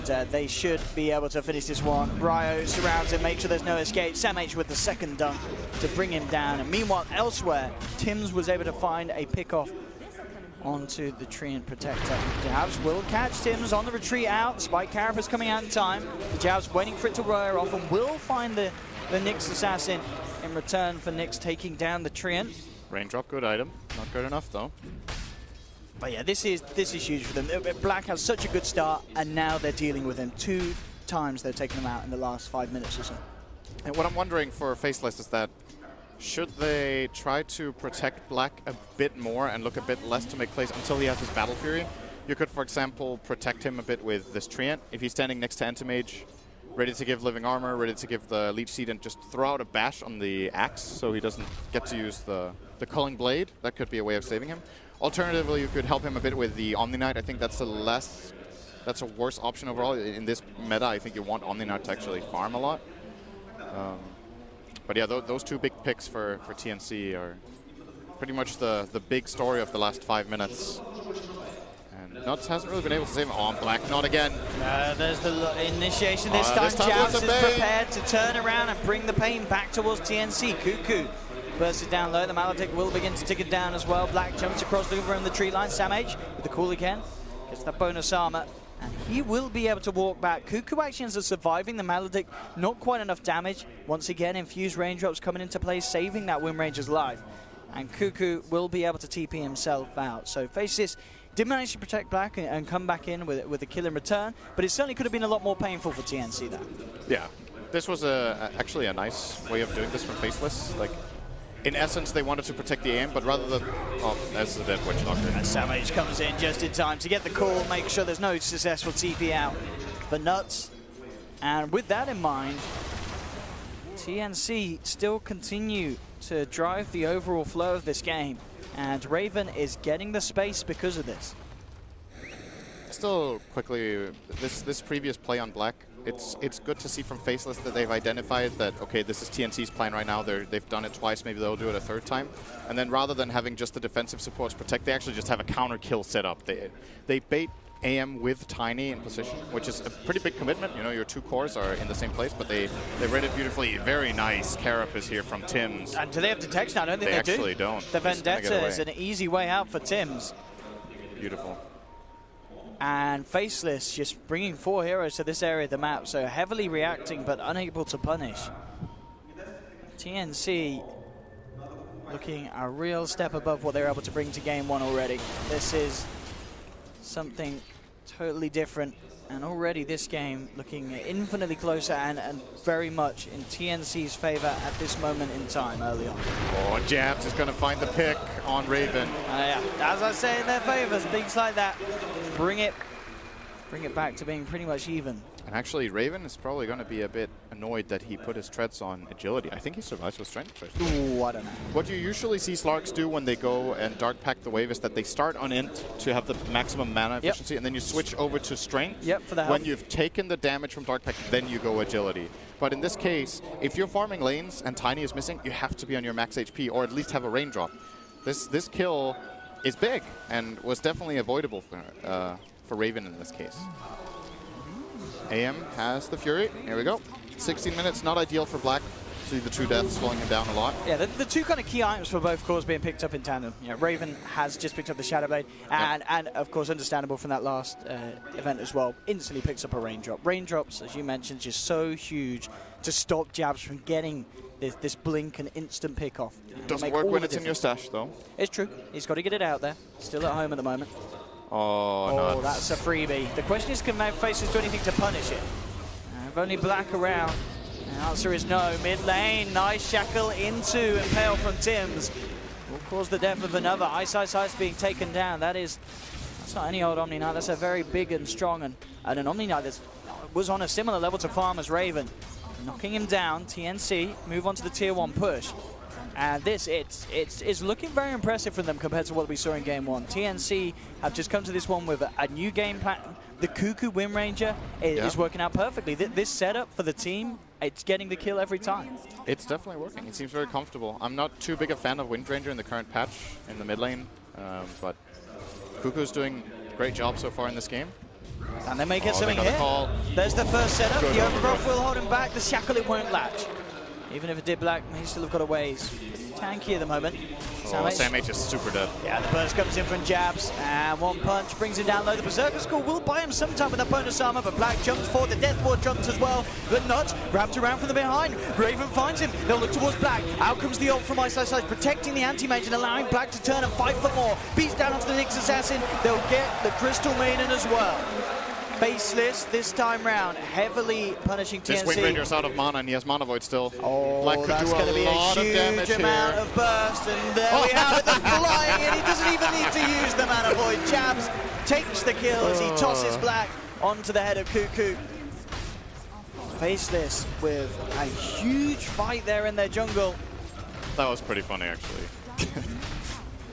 S5: And they should be able to finish this one. Ryo surrounds him, makes sure there's no escape. Sam-H with the second dunk to bring him down. And meanwhile, elsewhere, Tims was able to find a pick-off onto the Treant Protector. Javs will catch Tims on the retreat out. Spike Carapace coming out in time. Javs waiting for it to wear off and will find the Nyx Assassin in return for Nyx taking down the Treant.
S6: Raindrop, good item. Not good enough, though.
S5: But yeah, this is huge for them. Black has such a good start, and now they're dealing with him. 2 times they've taken him out in the last 5 minutes or so.
S6: And what I'm wondering for Faceless is that should they try to protect Black a bit more and look a bit less to make plays until he has his Battle Fury? You could, for example, protect him a bit with this Treant. If he's standing next to Anti-Mage, ready to give Living Armor, ready to give the Leech Seed, and just throw out a bash on the Axe so he doesn't get to use the Culling Blade. That could be a way of saving him. Alternatively, you could help him a bit with the Omni Knight. I think that's a worse option overall. In this meta, I think you want Omni Knight to actually farm a lot. But yeah, those 2 big picks for TNC are pretty much the big story of the last 5 minutes. And Nuts hasn't really been able to save him. Oh, Black, not again.
S5: There's the initiation this time. Javs is prepared to turn around and bring the pain back towards TNC. Cuckoo bursts it down low. The Maledict will begin to tick it down as well. Black jumps across looking from the tree line. Samh with the cool again. Gets that bonus armor. And he will be able to walk back. Cuckoo actually ends up surviving the Maledict. Not quite enough damage. Once again, infused raindrops coming into play, saving that Wind Ranger's life. And Cuckoo will be able to TP himself out. So Faceless did manage to protect Black and come back in with a kill in return. But it certainly could have been a lot more painful for TNC there.
S6: Yeah. This was actually a nice way of doing this from Faceless. Like, in essence, they wanted to protect the aim, but rather than... Oh, there's the dead Witch Doctor.
S5: And Samh comes in just in time to get the call, make sure there's no successful TP out for Nuts. And with that in mind, TNC still continue to drive the overall flow of this game. And Raven is getting the space because of this.
S6: Still, quickly, this previous play on Black, it's good to see from Faceless that they've identified that, okay, this is TNC's plan right now. They've done it twice, maybe they'll do it a third time. And then rather than having just the defensive supports protect, they actually just have a counter kill set up. They bait AM with Tiny in position, which is a pretty big commitment. You know, your two cores are in the same place, but they read it beautifully. Very nice carapace here from Tims.
S5: And do they have detection? I don't think they do.
S6: They actually don't.
S5: The Vendetta is an easy way out for Tims.
S6: Beautiful.
S5: And Faceless just bringing 4 heroes to this area of the map, so heavily reacting but unable to punish. TNC looking a real step above what they're able to bring to game 1 already. This is something totally different, and already this game looking infinitely closer and very much in TNC's favor at this moment in time early on.
S6: Oh, Jabs is going to find the pick on Raven.
S5: Yeah, as I say in their favors, things like that, bring it back to being pretty much even.
S6: And actually, Raven is probably going to be a bit annoyed that he put his treads on agility. I think he survives with strength.
S5: Ooh, I don't know.
S6: What you usually see Slarks do when they go and Dark Pack the wave is that they start on int to have the maximum mana efficiency, and then you switch over to strength.
S5: Yep, for the health.
S6: When you've taken the damage from Dark Pack, then you go agility. But in this case, if you're farming lanes and Tiny is missing, you have to be on your max HP or at least have a raindrop. This kill is big and was definitely avoidable for Raven in this case. AM has the Fury. Here we go. 16 minutes, not ideal for Black. See the true death slowing him down a lot.
S5: Yeah, the two kind of key items for both cores being picked up in tandem. You know, Raven has just picked up the Shadow Blade, and of course, understandable from that last event as well, instantly picks up a Raindrop. Raindrops, as you mentioned, just so huge to stop Jabs from getting this blink and instant pick off.
S6: Doesn't work when it's in your stash, though.
S5: It's true. He's got to get it out there. Still at home at the moment.
S6: Oh,
S5: that's a freebie. The question is, can Faceless do anything to punish it? If only Black around. The answer is no. Mid lane, nice shackle into Impale from Tims. Will cause the death of another. Ice being taken down. That's not any old Omni Knight. That's a very big and strong and an Omni Knight that was on a similar level to farm as Raven. Knocking him down. TNC move on to the tier 1 push. And it's looking very impressive from them compared to what we saw in game 1. TNC have just come to this one with a new game pattern. The Cuckoo Wind Ranger is working out perfectly. This setup for the team, it's getting the kill every time.
S6: It's definitely working. It seems very comfortable. I'm not too big a fan of Wind Ranger in the current patch in the mid lane, but Cuckoo's doing a great job so far in this game.
S5: And they may get something here. There's the first setup. The overgrowth will hold him back. The shackle, it won't latch. Even if it did Black, he still have got a ways. Tanky at the moment.
S6: Samh is super dead.
S5: Yeah, the burst comes in from Jabs, and one punch brings him down low. The Berserker Skull will buy him some time with that bonus armor, but Black jumps forward. The Death Ward jumps as well, but Nuts wrapped around from the behind. Raven finds him. They'll look towards Black. Out comes the ult from Ice, protecting the anti-mage and allowing Black to turn and fight for more. Beats down onto the Nyx Assassin. They'll get the Crystal Maiden as well. Faceless this time round, heavily punishing TNC.
S6: This Wind Ranger's out of mana and he has Mana Void still.
S5: Oh,
S6: Black could
S5: that's
S6: do
S5: going to be a huge amount of burst, and there we have it, the flying, and he doesn't even need to use the Mana Void. Jabs takes the kill as he tosses Black onto the head of Cuckoo. Faceless with a huge fight there in their jungle.
S6: That was pretty funny, actually.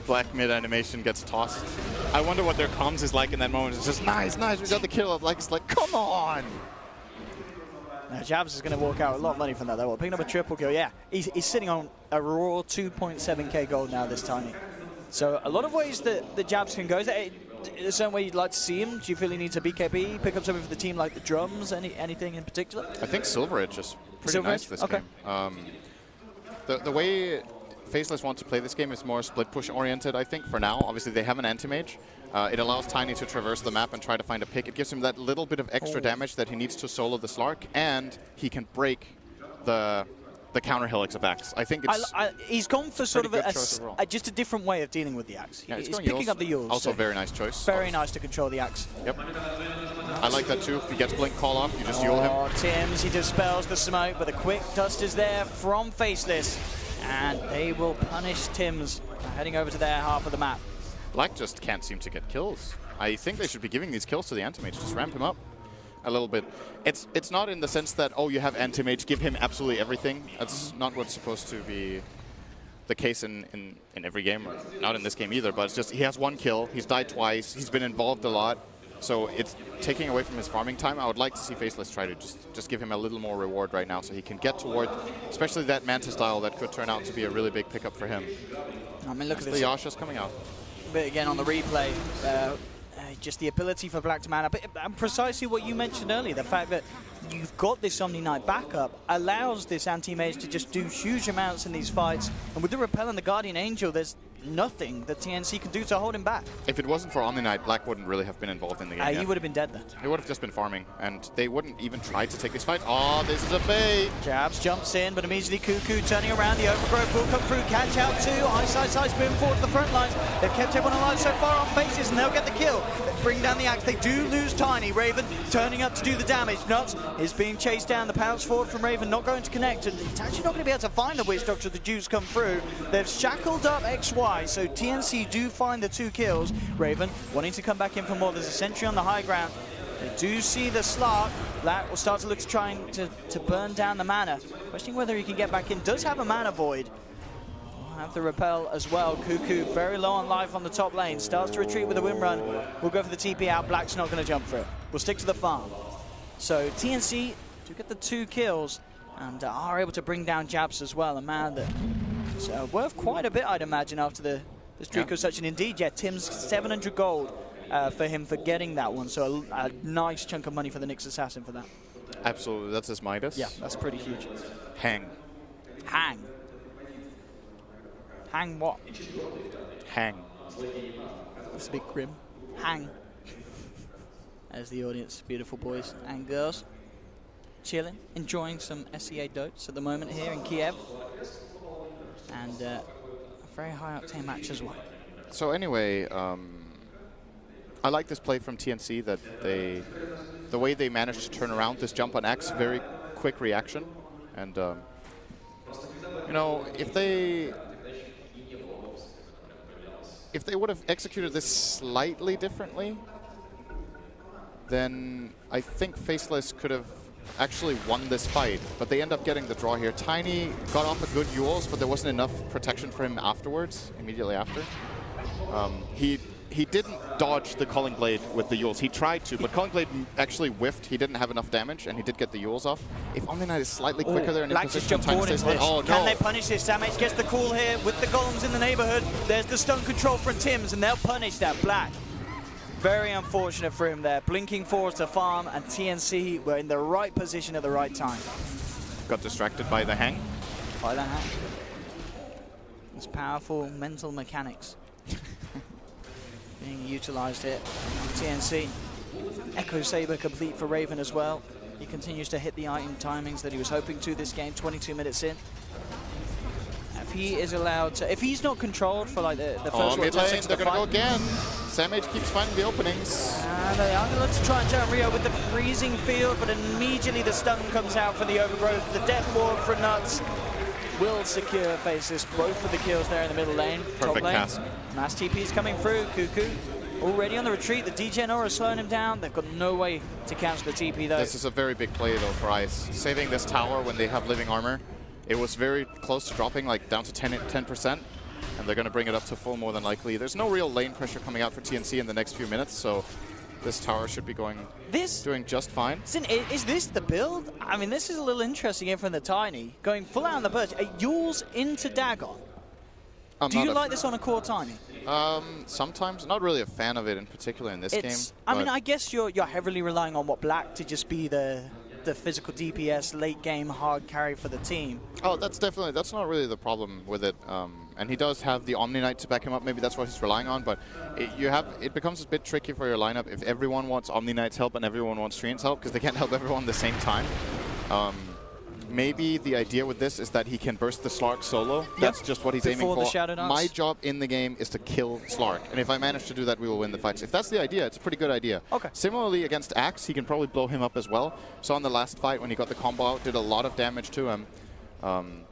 S6: Black mid animation gets tossed. I wonder what their comms is like in that moment. It's just nice, we got the kill. It's like, come on.
S5: Now Jabs is going to walk out a lot of money from that though. Picking up a triple kill, yeah. He's sitting on a raw 2.7k gold now this Tiny. So a lot of ways that the Jabs can go. Is there a certain way you'd like to see him? Do you feel he needs a BKB? Pick up something for the team like the drums? Anything in particular?
S6: I think Silver Edge is pretty nice this game. The way Faceless want to play this game is more split push oriented, I think, for now. Obviously, they have an anti-mage. It allows Tiny to traverse the map and try to find a pick. It gives him that little bit of extra damage that he needs to solo the Slark, and he can break the counter helix of Axe. I think it's
S5: he's gone for sort of just a different way of dealing with the Axe.
S6: Yeah,
S5: he's picking up the Yules.
S6: Also, very nice choice.
S5: Very nice to control the Axe.
S6: Yep. I like that too. He gets Blink Call off, you just Yule him.
S5: Tims, he dispels the smoke, but the quick dust is there from Faceless. And they will punish Tims heading over to their half of the map.
S6: Black just can't seem to get kills. I think they should be giving these kills to the anti-mage. Just ramp him up a little bit. It's not in the sense that, oh, you have anti-mage, give him absolutely everything. That's not what's supposed to be the case in every game. Not in this game either, but it's just he has 1 kill, he's died twice, he's been involved a lot. So it's taking away from his farming time. I would like to see Faceless try to just give him a little more reward right now so he can get toward, especially that Manta style that could turn out to be a really big pickup for him.
S5: I mean, look at
S6: the
S5: this.
S6: Yasha's coming out.
S5: But again, on the replay, just the ability for Black to mana. But precisely what you mentioned earlier, the fact that you've got this Omni Knight backup allows this anti-mage to just do huge amounts in these fights. And with the Repel and the Guardian Angel, there's nothing that TNC can do to hold him back.
S6: If it wasn't for Omni Knight, Black wouldn't really have been involved in the game.
S5: He would have been dead then.
S6: He would have just been farming, and they wouldn't even try to take this fight. Oh, this is a bait!
S5: Jabs jumps in, but immediately Cuckoo turning around. The Overgrowth will come through. Catch out too. Ice moving forward to the front lines. They've kept everyone alive so far on Faces, and they'll get the kill. They bring down the Axe. They do lose Tiny. Raven turning up to do the damage. Nuts is being chased down. The pounce forward from Raven not going to connect, and it's actually not going to be able to find the Witch Doctor. The Jews come through. They've shackled up XY, so TNC do find the 2 kills. Raven wanting to come back in for more. There's a sentry on the high ground. They do see the Slark. Black will start to look to trying to burn down the mana. Questioning whether he can get back in. Does have a mana void. Will have the repel as well. Cuckoo very low on life on the top lane. Starts to retreat with a wind run. We'll go for the TP out. Black's not going to jump for it. We'll stick to the farm. So TNC do get the 2 kills and are able to bring down Jabs as well. A man that's worth quite a bit, I'd imagine, after the streak of such. And indeed, yeah, Tim's 700 gold for him for getting that one. So a nice chunk of money for the Nyx Assassin for that.
S6: Absolutely, that's his Midas.
S5: Yeah, that's pretty huge.
S6: Hang.
S5: Hang. Hang what?
S6: Hang.
S5: That's a bit grim. Hang. As the audience, beautiful boys and girls, chilling, enjoying some SEA dotes at the moment here in Kiev. And a very high octane match as well.
S6: So anyway, I like this play from TNC that the way they managed to turn around this jump on Axe, very quick reaction. And, you know, if they would have executed this slightly differently, then I think Faceless could have actually won this fight, but they end up getting the draw here. Tiny got off a good Yules, but there wasn't enough protection for him afterwards, immediately after. He didn't dodge the Culling Blade with the Yules. He tried to, but Culling Blade actually whiffed. He didn't have enough damage, and he did get the Yules off. If Omni Knight is slightly quicker there in
S5: Black just jump forward into this.
S6: Oh,
S5: Can they punish this damage? Gets the call here with the golems in the neighborhood. There's the stun control from Tims, and they'll punish that. Black. Very unfortunate for him there. Blinking forwards to farm, and TNC were in the right position at the right time.
S6: Got distracted by the hang.
S5: By the hang. It's powerful mental mechanics being utilized here. TNC. Echo Saber complete for Raven as well. He continues to hit the item timings that he was hoping to this game, 22 minutes in. If he is allowed to, if he's not controlled for like the first
S6: mid lane, they're going to go again. Samage keeps finding the openings.
S5: They are going to look to try and turn Rio with the freezing field, but immediately the stun comes out for the Overgrowth. The Death Ward for Nuts will secure Faceless. Both of the kills there in the middle lane.
S6: Perfect cast.
S5: Mass TP is coming through. Cuckoo already on the retreat. The DGen Aura is slowing him down. They've got no way to cancel the TP though.
S6: This is a very big play though for Ice. Saving this tower when they have living armor. It was very close to dropping, like down to 10%, and they're going to bring it up to full more than likely. There's no real lane pressure coming out for TNC in the next few minutes, so this tower should be doing just fine.
S5: Is this the build? I mean, this is a little interesting here from the Tiny. Going full out on the Burst. Yules into Dagon. Do you like this on a core Tiny?
S6: Sometimes. Not really a fan of it, in particular in this game.
S5: I mean, I guess you're heavily relying on Black to just be the the physical DPS late game hard carry for the team.
S6: Oh, that's not really the problem with it. And he does have the Omni Knight to back him up. Maybe that's what he's relying on. But it becomes a bit tricky for your lineup if everyone wants Omni Knight's help and everyone wants Treant's help, because they can't help everyone at the same time. Maybe the idea with this is that he can burst the Slark solo. That's just what he's aiming for. My job in the game is to kill Slark, and if I manage to do that, we will win the fights. If that's the idea, it's a pretty good idea.
S5: Okay.
S6: Similarly, against Axe, he can probably blow him up as well. So on the last fight, when he got the combo out, did a lot of damage to him. I'm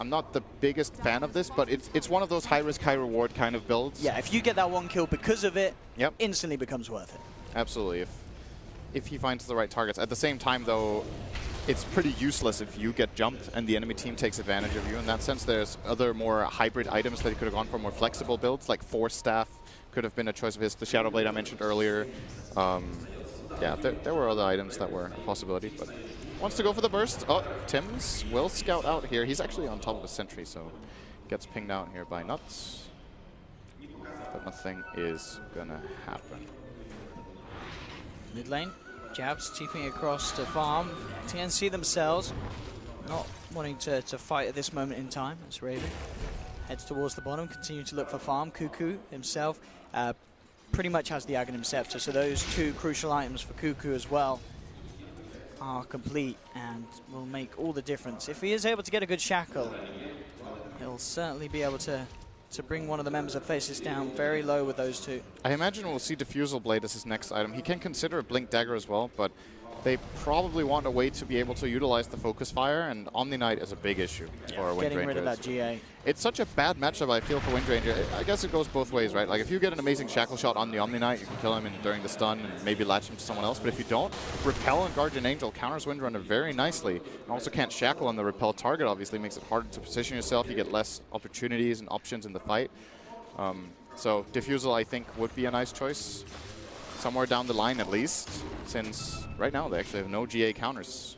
S6: not the biggest fan of this, but it's one of those high-risk, high-reward kind of builds.
S5: Yeah, if you get that one kill because of it,
S6: yep,
S5: instantly becomes worth it.
S6: Absolutely. If he finds the right targets. At the same time, though, it's pretty useless if you get jumped and the enemy team takes advantage of you. In that sense, there's other more hybrid items that he could have gone for, more flexible builds, like Force Staff could have been a choice of his. The Shadow Blade I mentioned earlier. Yeah, there were other items that were a possibility, but wants to go for the burst. Oh, Tims will scout out here. He's actually on top of a sentry, so gets pinged out here by Nuts. But nothing is gonna happen.
S5: Mid lane, Jabs TPing across to farm. TNC themselves not wanting to fight at this moment in time as Raven heads towards the bottom, continue to look for farm. Cuckoo himself pretty much has the Aghanim Scepter, so those two crucial items for Cuckoo as well are complete and will make all the difference. If he is able to get a good shackle, he'll certainly be able to bring one of the members of Faceless down very low with those two.
S6: I imagine we'll see Diffusal Blade as his next item. He can consider a Blink Dagger as well, but they probably want a way to be able to utilize the Focus Fire, and Omni Knight is a big issue for Wind Ranger.
S5: Getting rid of that GA.
S6: It's such a bad matchup, I feel, for Wind Ranger. I guess it goes both ways, right? Like, if you get an amazing Shackle Shot on the Omni Knight, you can kill him during the stun and maybe latch him to someone else. But if you don't, Repel and Guardian Angel counters Windrunner very nicely. And also can't Shackle on the Repel target, obviously. Makes it harder to position yourself. You get less opportunities and options in the fight. So Diffusal, I think, would be a nice choice somewhere down the line at least, since right now they actually have no GA counters.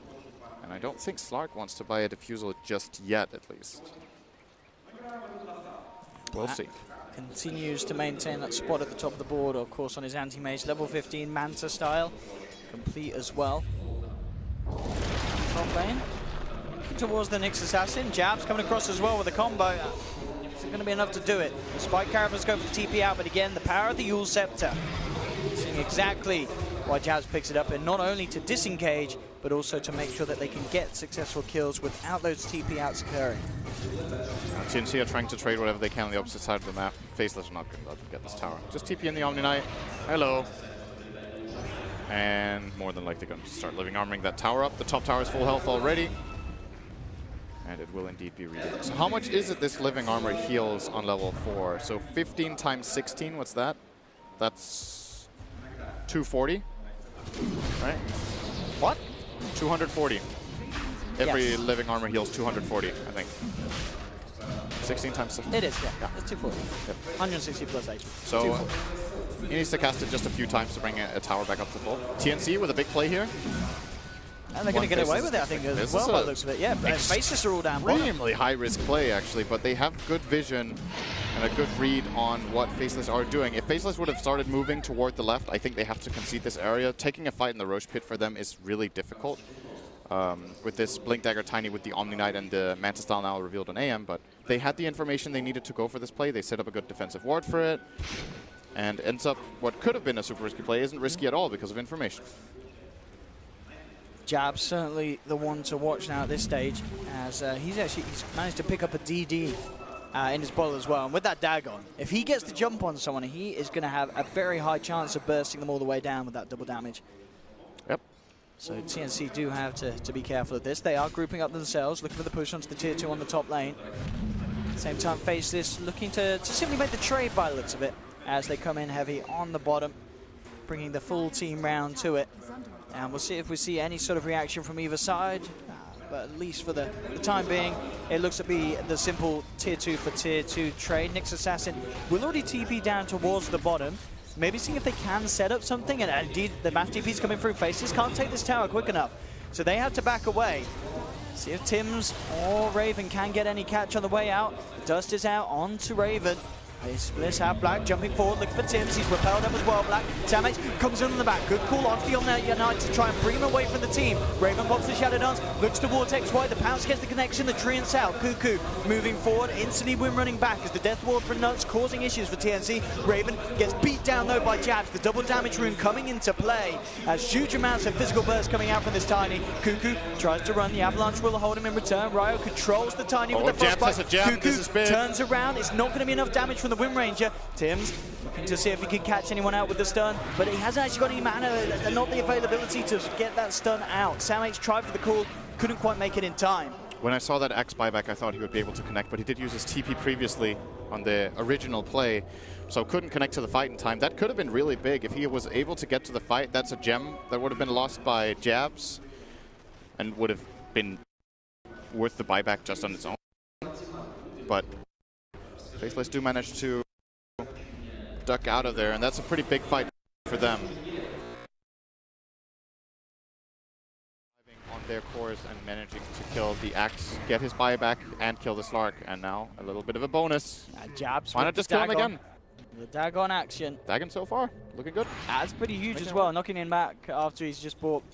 S6: And I don't think Slark wants to buy a Diffusal just yet, at least. We'll see.
S5: Continues to maintain that spot at the top of the board, of course, on his anti-mage, level 15 Manta style, complete as well. Top lane, towards the Nyx Assassin. Jabs coming across as well with a combo. It's going to be enough to do it. Spike Caravans go for the TP out, but again, the power of the Yule Scepter. Seeing exactly why Jabs picks it up, and not only to disengage, but also to make sure that they can get successful kills without those TP outs occurring.
S6: TNC are trying to trade whatever they can on the opposite side of the map. Faceless are not going to let them get this tower. Just TP in the Omni Knight. Hello. And more than likely going to start living armoring that tower up. The top tower is full health already. And it will indeed be rebuilt. So how much is it this living armor heals on level 4? So 15 times 16, what's that? That's 240, right?
S5: What?
S6: 240. Every living armor heals 240, I think. 16 times 16.
S5: It is, yeah. It's 240. Yep. 160 plus 8.
S6: So he needs to cast it just a few times to bring a tower back up to full. TNC with a big play here.
S5: And they're going to get away with it, I think, as well, by the looks of it. Yeah, Faceless are all down bottom.
S6: Extremely high-risk play, actually, but they have good vision and a good read on what Faceless are doing. If Faceless would have started moving toward the left, I think they have to concede this area. Taking a fight in the Roche Pit for them is really difficult. With this Blink Dagger Tiny with the Omni Knight and the Manta style now revealed on AM, but they had the information they needed to go for this play. They set up a good defensive ward for it, and ends up what could have been a super risky play isn't risky at all because of information.
S5: Jab's certainly the one to watch now at this stage, as he's managed to pick up a DD in his bottle as well. And with that Dagon, if he gets the jump on someone, he is going to have a very high chance of bursting them all the way down with that double damage.
S6: Yep.
S5: So TNC do have to be careful of this. They are grouping up themselves, looking for the push onto the tier 2 on the top lane. At the same time, Faceless looking to simply make the trade by the looks of it, as they come in heavy on the bottom, bringing the full team round to it. And we'll see if we see any sort of reaction from either side. But at least for the time being, it looks to be the simple tier 2 for tier 2 trade. Nyx Assassin will already TP down towards the bottom. Maybe seeing if they can set up something. And indeed, the mass TP's coming through. Faces can't take this tower quick enough. So they have to back away. See if Tims or Raven can get any catch on the way out. Dust is out onto Raven. They splits out Black, jumping forward, looking for Tims. He's repelled up as well, Black. Samx comes in on the back. Good call onto the on-net Unite to try and bring him away from the team. Raven pops the Shadow Dance, looks towards XY. The Pounce gets the connection, the tree and south. Cuckoo moving forward, instantly win running back as the Death Ward for Nuts causing issues for TNC. Raven gets beat down though by Jabs. The double damage rune coming into play as huge amounts of physical burst coming out from this Tiny. Cuckoo tries to run, the Avalanche will hold him in return. Ryo controls the Tiny with the frostbite. Cuckoo turns around, it's not going to be enough damage from the Wind Ranger. Tims looking to see if he can catch anyone out with the stun, but he hasn't actually got any mana and not the availability to get that stun out. Samx tried for the call, couldn't quite make it in time.
S6: When I saw that Axe buyback, I thought he would be able to connect, but he did use his TP previously on the original play, so couldn't connect to the fight in time. That could have been really big. If he was able to get to the fight, that's a gem that would have been lost by Jabs and would have been worth the buyback just on its own. But Faceless do manage to duck out of there, and that's a pretty big fight for them. On their cores and managing to kill the Axe, get his buyback, and kill the Slark, and now a little bit of a bonus.
S5: Jabs.
S6: Why not just kill him again?
S5: The Dagon action.
S6: Dagon so far, looking good.
S5: That's pretty huge as well, knocking him back after he's just brought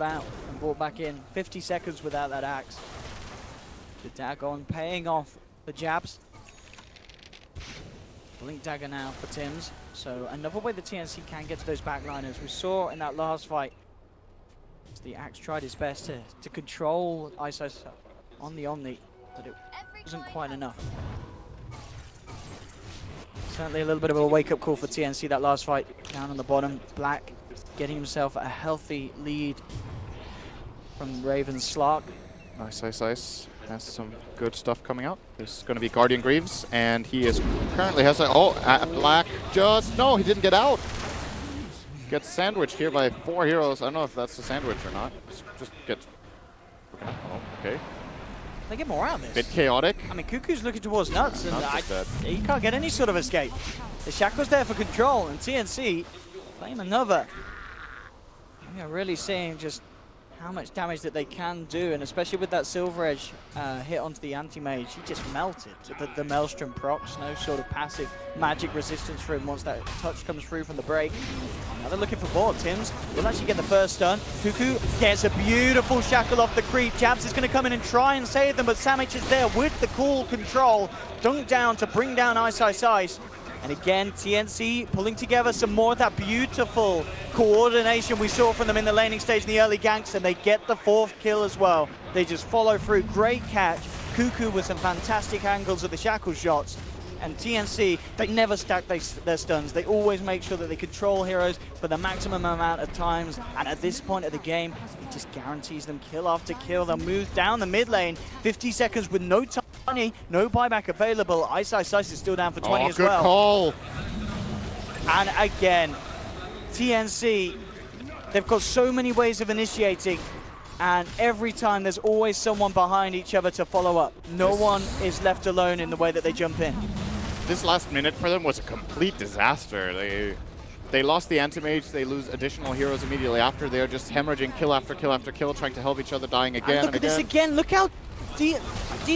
S5: out and brought back in. 50 seconds without that Axe. The Dagon paying off the Jabs. Blink Dagger now for Tims. So another way the TNC can get to those backliners. We saw in that last fight, the Axe tried his best to control Isis on the Omni, but it wasn't quite enough. Certainly a little bit of a wake-up call for TNC that last fight. Down on the bottom, Black getting himself a healthy lead from Raven's Slark.
S6: Nice. Has some good stuff coming out. There's going to be Guardian Greaves, and he is currently has a... Black just... No, he didn't get out. Gets sandwiched here by 4 heroes. I don't know if that's a sandwich or not. Just gets... Oh, okay.
S5: They get more out of this.
S6: Bit chaotic.
S5: I mean, Cuckoo's looking towards Nuts, and
S6: Nuts
S5: he can't get any sort of escape. The Shackle's there for control, and TNC playing another. We are really seeing just how much damage that they can do, and especially with that Silver Edge hit onto the Anti-Mage, he just melted. The Maelstrom procs, no sort of passive magic resistance for him once that touch comes through from the break. Now they're looking for board. Tims will actually get the first stun. Cuckoo gets a beautiful shackle off the creep. Jabs is going to come in and try and save them, but Samx is there with the cool control. Dunk down to bring down Ice. And again, TNC pulling together some more of that beautiful coordination we saw from them in the laning stage in the early ganks, and they get the 4th kill as well. They just follow through. Great catch. Cuckoo with some fantastic angles of the shackle shots. And TNC, they never stack their stuns. They always make sure that they control heroes for the maximum amount of times. And at this point of the game, it just guarantees them kill after kill. They'll move down the mid lane. 50 seconds with no Tiny, no buyback available. Ice is still down for 20 as well.
S6: Good call.
S5: And again, TNC, they've got so many ways of initiating, and every time there's always someone behind each other to follow up. No one is left alone in the way that they jump in.
S6: This last minute for them was a complete disaster. They lost the Anti-Mage, they lose additional heroes immediately after. They're just hemorrhaging kill after kill after kill, trying to help each other, dying again
S5: and look at this again, look how deep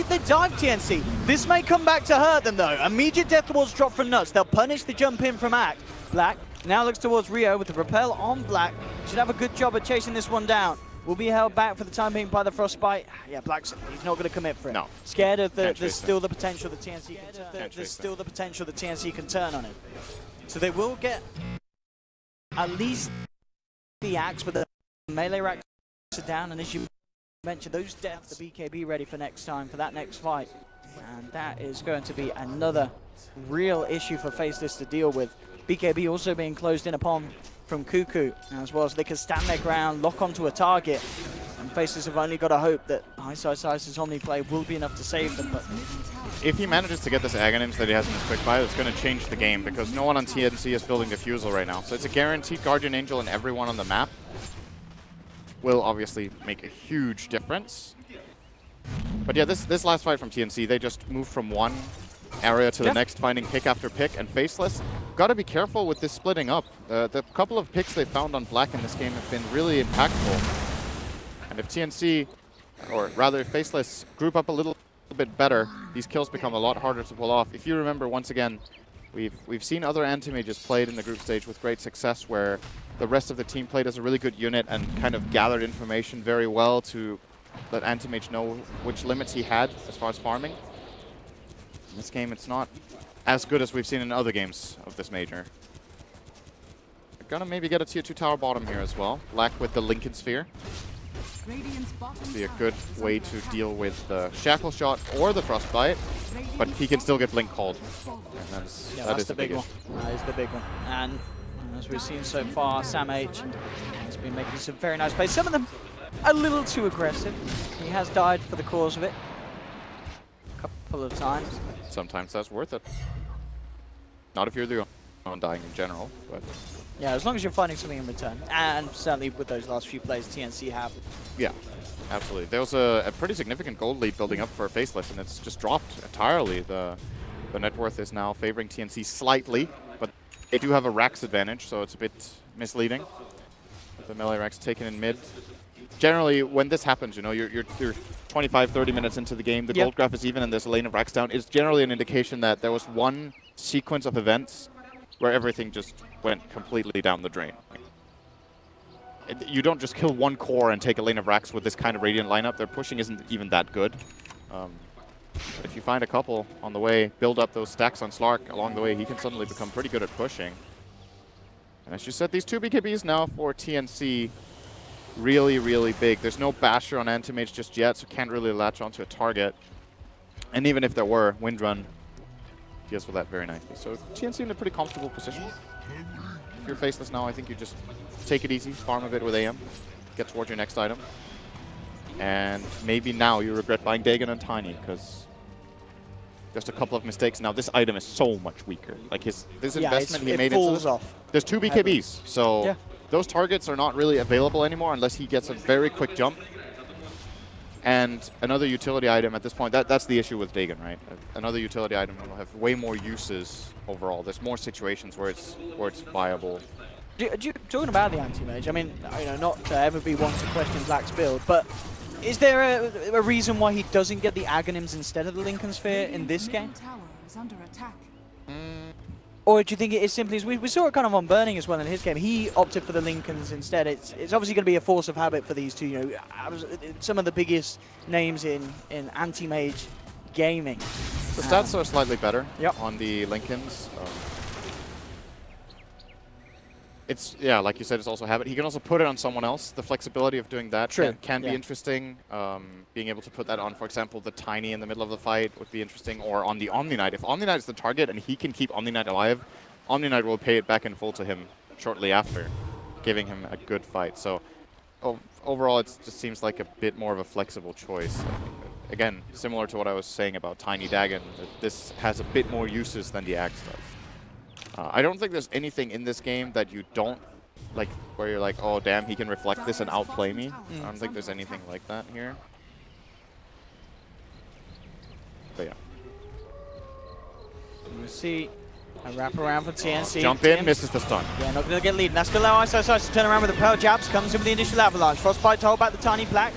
S5: they dive, TNC. This may come back to hurt them though. Immediate death walls drop from Nuts. They'll punish the jump in from Act. Black now looks towards Rio with the repel on Black. Should have a good job of chasing this one down. Will be held back for the time being by the Frostbite. Yeah, Black's he's not going to commit for it.
S6: No.
S5: Scared of there's still the potential the TNC can turn. There's still the potential the TNC can turn on it. So they will get at least the Axe, but the melee racks are down, and as you mentioned, those deaths, the BKB ready for next time, for that next fight. And that is going to be another real issue for Faceless to deal with. BKB also being closed in upon from Cuckoo, as well as they can stand their ground, lock onto a target. And Faceless have only got to hope that Ice's Omni play will be enough to save them. But
S6: if he manages to get this Aghanim's that he has in his quick buy, it's going to change the game, because no one on TNC is building Diffusal right now. So it's a guaranteed Guardian Angel and everyone on the map will obviously make a huge difference. But yeah, this last fight from TNC, they just moved from one area to the next, finding pick after pick, and Faceless got to be careful with this splitting up. The couple of picks they found on Black in this game have been really impactful. And if TNC, or rather if Faceless, group up a little bit better, these kills become a lot harder to pull off. If you remember, once again, We've seen other anti-mages played in the group stage with great success, where the rest of the team played as a really good unit and kind of gathered information very well to let anti-mage know which limits he had as far as farming. In this game, it's not as good as we've seen in other games of this major. They're gonna maybe get a tier 2 tower bottom here as well. Black with the Lincoln Sphere. Be a good way to deal with the Shackle Shot or the Frostbite, but he can still get Blink called. And
S5: that's the big one. That is the big one. And as we've seen so far, Sam H has been making some very nice plays. Some of them a little too aggressive. He has died for the cause of it a couple of times.
S6: Sometimes that's worth it. Not if you're the one dying in general, but...
S5: Yeah, as long as you're finding something in return. And certainly with those last few plays TNC have.
S6: Yeah, absolutely. There was a pretty significant gold lead building up for Faceless, and it's just dropped entirely. The net worth is now favoring TNC slightly, but they do have a Rax advantage, so it's a bit misleading. The melee Rax taken in mid. Generally, when this happens, you know, you're 25, 30 minutes into the game, the gold graph is even, and there's a lane of Rax down. It's generally an indication that there was one sequence of events where everything just went completely down the drain. You don't just kill one core and take a lane of Rax with this kind of Radiant lineup. Their pushing isn't even that good. But if you find a couple on the way, build up those stacks on Slark along the way, he can suddenly become pretty good at pushing. And as you said, these 2 BKBs now for TNC, really, really big. There's no Basher on Anti-Mage just yet, so can't really latch onto a target. And even if there were, Windrun deals with that very nicely. So TNC in a pretty comfortable position. If you're Faceless now, I think you just take it easy, farm a bit with AM, get towards your next item. And maybe now you regret buying Dagon and Tiny, because just a couple of mistakes. Now this item is so much weaker. Like this investment he made into this, there's 2 BKBs, so those targets are not really available anymore unless he gets a very quick jump. And another utility item at this point, that's the issue with Dagon, right? Another utility item will have way more uses overall. There's more situations where it's viable.
S5: Talking about the anti-mage, I mean, you know, not to ever be one to question Black's build, but is there a reason why he doesn't get the Aghanims instead of the Lincoln Sphere in this game? Or do you think it is simply, as we saw it kind of on Burning as well in his game, he opted for the Lincolns instead. It's obviously going to be a force of habit for these two, you know, some of the biggest names in anti-mage gaming.
S6: The stats are slightly better on the Lincolns. It's, yeah, like you said, it's also habit. He can also put it on someone else. The flexibility of doing that can be interesting. Being able to put that on, for example, the Tiny in the middle of the fight would be interesting, or on the Omni Knight. If Omni Knight is the target and he can keep Omni Knight alive, Omni Knight will pay it back in full to him shortly after, giving him a good fight. So overall, it just seems like a bit more of a flexible choice. Again, similar to what I was saying about Tiny Dagon, this has a bit more uses than the Axe does. I don't think there's anything in this game that you don't, like, where you're like, oh damn, he can reflect this and outplay me. I don't think there's anything like that here. But yeah.
S5: We'll see a wrap around for TNC.
S6: Jump in, misses the stun.
S5: Yeah, not going to get lead. And that's going to allow ISO to turn around with the Pearl Jabs. Comes in with the initial avalanche. Frostbite to hold back the Tiny Black.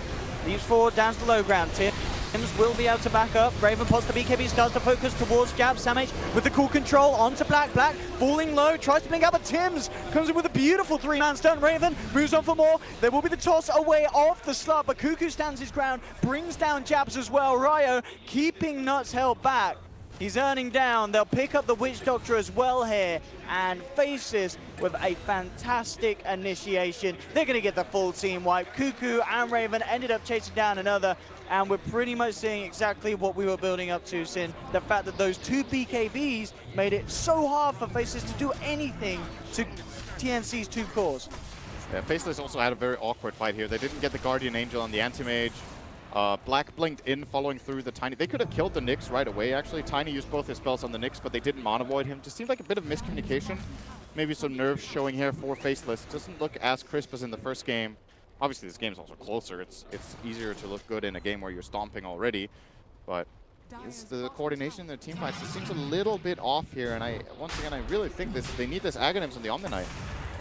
S5: Leaves forward, down to the low ground. Tims will be able to back up. Raven pots the BKB, starts to focus towards Jab. Samage with the cool control onto Black. Black falling low, tries to blink out, but Tims comes in with a beautiful 3-man stun. Raven moves on for more. There will be the toss away off the slot, but Cuckoo stands his ground, brings down Jabs as well. Ryo keeping Nuts held back. He's earning down. They'll pick up the Witch Doctor as well here, and Faceless with a fantastic initiation. They're going to get the full team wipe. Cuckoo and Raven ended up chasing down another, and we're pretty much seeing exactly what we were building up to, Sin. The fact that those 2 BKBs made it so hard for Faceless to do anything to TNC's 2 cores.
S6: Yeah, Faceless also had a very awkward fight here. They didn't get the Guardian Angel on the Anti-Mage. Black blinked in, following through the Tiny. They could have killed the Nyx right away, actually. Tiny used both his spells on the Nyx, but they didn't Mana Void him. Just seemed like a bit of miscommunication. Maybe some nerves showing here for Faceless. Doesn't look as crisp as in the first game. Obviously, this game's also closer. It's easier to look good in a game where you're stomping already. But it's the coordination in their team fights. It seems a little bit off here, and once again, I really think they need this Aghanims on the Omni Knight.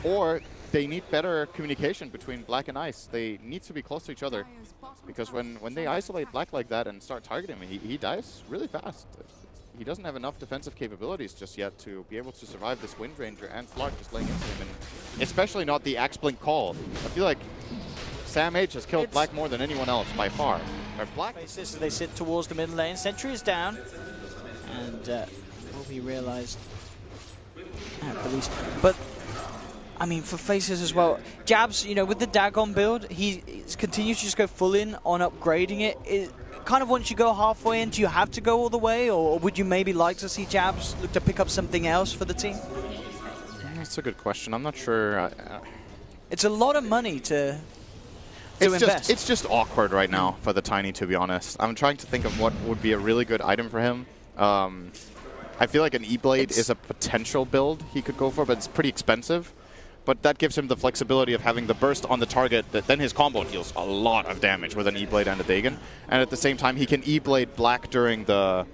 S6: Or they need better communication between Black and Ice. They need to be close to each other, because when they isolate Black like that and start targeting him, he dies really fast. he doesn't have enough defensive capabilities just yet to be able to survive this Wind Ranger and Flark just laying into him, and especially not the Axe Blink call. I feel like Sam H has killed Black more than anyone else by far. Or Black.
S5: Faceless as they sit towards the middle lane. Sentry is down, and will be realized at the least. But I mean, for Faceless as well, Jabs, you know, with the Dagon build, he continues to just go full in on upgrading it. Kind of once you go halfway in, do you have to go all the way, or would you maybe like to see Jabs look to pick up something else for the team?
S6: That's a good question. I'm not sure.
S5: It's a lot of money to invest.
S6: It's just awkward right now for the Tiny, to be honest. I'm trying to think of what would be a really good item for him. I feel like an E-Blade is a potential build he could go for, but it's pretty expensive. But that gives him the flexibility of having the burst on the target, that then his combo deals a lot of damage with an E-Blade and a Dagon. And at the same time, he can E-Blade Black during the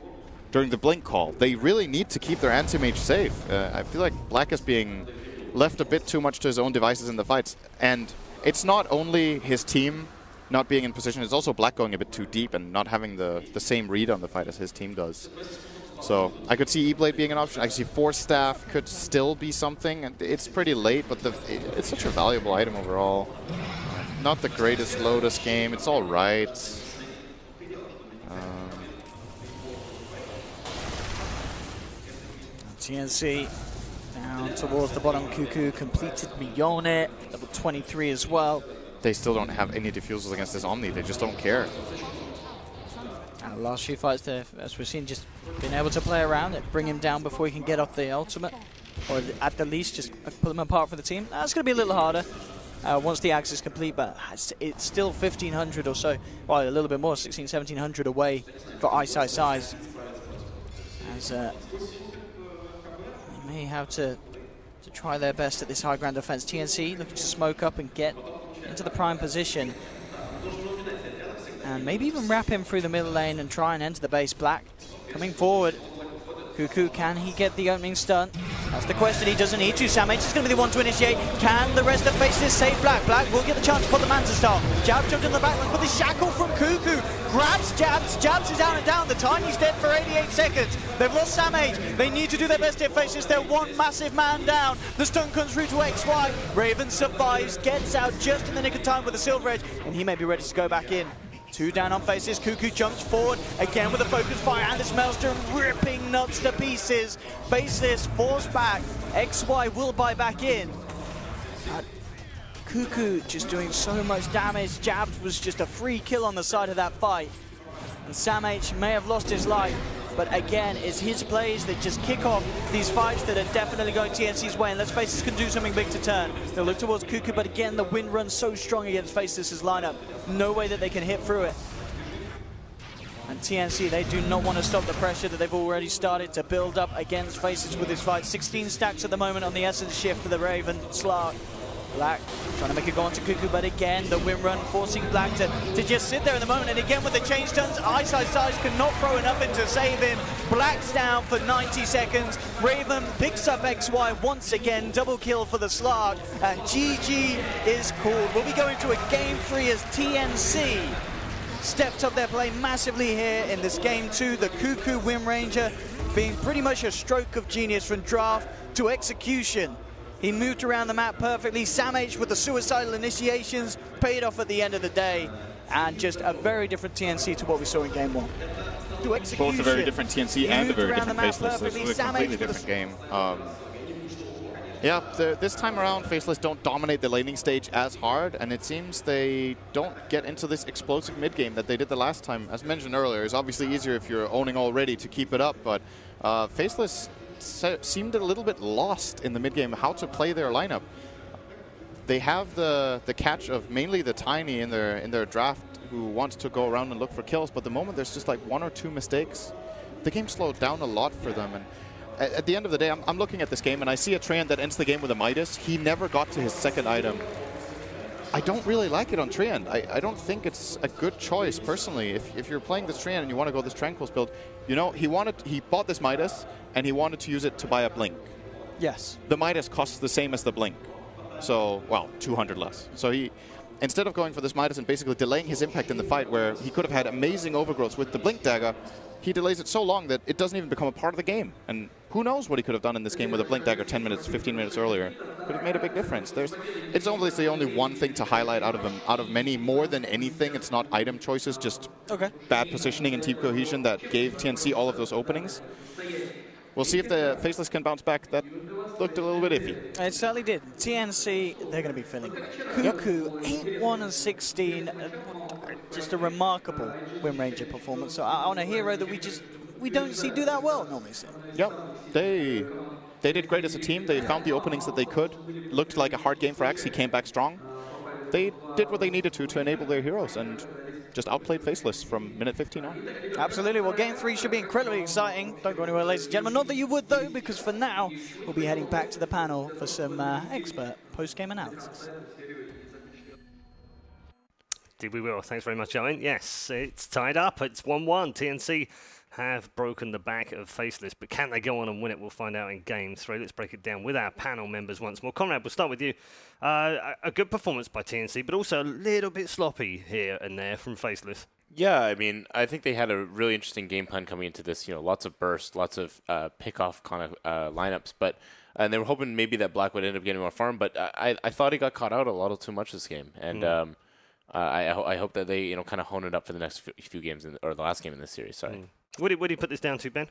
S6: blink call. They really need to keep their anti-mage safe. I feel like Black is being left a bit too much to his own devices in the fights. And it's not only his team not being in position, it's also Black going a bit too deep and not having the same read on the fight as his team does. So I could see E-Blade being an option. I could see Force Staff could still be something. And it's pretty late, but it's such a valuable item overall. Not the greatest Lotus game. It's all right.
S5: TNC down towards the bottom. Cuckoo completed beyond it. Level 23 as well.
S6: They still don't have any defusals against this Omni. They just don't care.
S5: And the last few fights there, as we've seen, just being able to play around it, bring him down before he can get off the ultimate, or at the least just pull him apart for the team. That's going to be a little harder once the axe is complete, but it's still 1,500 or so, well, a little bit more, 1,600, 1,700 away for Ice Ice Eyes. As they may have to try their best at this high ground defense. TNC looking to smoke up and get into the prime position. And maybe even wrap him through the middle lane and try and enter the base. Black coming forward. Cuckoo, can he get the opening stun? That's the question. He doesn't need to. Sam H is going to be the one to initiate. Can the rest of Faceless save Black? Black will get the chance to put the Manta Star. Jab jumped in the backline with the shackle from Cuckoo. Grabs Jabs. Jabs is down and down. The Tiny's dead for 88 seconds. They've lost Sam H. They need to do their best to hit Faceless. They're one massive man down. The stun comes through to XY. Raven survives, gets out just in the nick of time with the Silver Edge, and he may be ready to go back in. Two down on Faceless. Cuckoo jumps forward again with a focus fire, and this Maelstrom ripping nuts to pieces. Faceless forced back. XY will buy back in. Cuckoo just doing so much damage. Jabs was just a free kill on the side of that fight. And Sam H may have lost his life, but again, it's his plays that just kick off these fights that are definitely going TNC's way, and Let's Faceless can do something big to turn. They'll look towards Cuckoo, but again, the wind runs so strong against Faceless' lineup. No way that they can hit through it. And TNC, they do not want to stop the pressure that they've already started to build up against Faceless with this fight. 16 stacks at the moment on the Essence shift for the Raven Slark. Black trying to make it go on to Cuckoo, but again, the win run forcing Black to just sit there in the moment. And again, with the change stuns, Ice Ice Eyes cannot throw enough in to save him. Black's down for 90 seconds. Raven picks up XY once again. Double kill for the Slark. And GG is called. We'll be going to a game 3 as TNC stepped up their play massively here in this game 2. The Cuckoo Wind Ranger being pretty much a stroke of genius from draft to execution. He moved around the map perfectly. Sam H with the suicidal initiations paid off at the end of the day. And just a very different TNC to what we saw in game 1. To execution.
S6: Both a very different TNC and a very different Faceless. This was a completely different game. Yeah, this time around, Faceless don't dominate the laning stage as hard, and it seems they don't get into this explosive mid game that they did the last time. As mentioned earlier, it's obviously easier if you're owning already to keep it up, but Faceless seemed a little bit lost in the mid game how to play their lineup. They have the catch of mainly the Tiny in their draft who wants to go around and look for kills, but the moment there's just like 1 or 2 mistakes, the game slowed down a lot for them. And at the end of the day, I'm looking at this game and I see a Treant that ends the game with a Midas. He never got to his second item. I don't really like it on Treant. I don't think it's a good choice, personally. If you're playing this Treant and you want to go this Tranquils build, you know, he bought this Midas and he wanted to use it to buy a Blink.
S5: Yes.
S6: The Midas costs the same as the Blink. So, well, 200 less. So he, instead of going for this Midas and basically delaying his impact in the fight where he could have had amazing overgrowths with the Blink Dagger, he delays it so long that it doesn't even become a part of the game. And who knows what he could have done in this game with a Blink Dagger 10 minutes, 15 minutes earlier. Could have made a big difference. It's obviously only one thing to highlight out of many. More than anything, it's not item choices, just bad positioning and team cohesion that gave TNC all of those openings. We'll see if the Faceless can bounce back. That looked a little bit iffy.
S5: It certainly did. TNC, they're going to be feeling great. Cuckoo, 8-1-16. Just a remarkable Win Ranger performance. So on a hero that we don't see do that well normally.
S6: Yep. They did great as a team. They found the openings that they could. Looked like a hard game for Axe. He came back strong. They did what they needed to enable their heroes and just outplayed Faceless from minute 15 on.
S5: Absolutely. Well, Game 3 should be incredibly exciting. Don't go anywhere, ladies and gentlemen. Not that you would, though, because for now, we'll be heading back to the panel for some expert post-game analysis.
S1: Did we will. Thanks very much, Owen. Yes, it's tied up. It's 1-1. TNC have broken the back of Faceless, but can they go on and win it? We'll find out in Game 3. Let's break it down with our panel members once more. Conrad, we'll start with you. A good performance by TNC, but also a little bit sloppy here and there from Faceless.
S3: Yeah, I mean, I think they had a really interesting game plan coming into this. You know, lots of bursts, lots of pick-off kind of lineups, but and they were hoping maybe that Black would end up getting more farm, but I thought he got caught out a little too much this game, and I hope that they kind of hone it up for the next few games or the last game in this series. Sorry.
S1: What do you put this down to, Ben?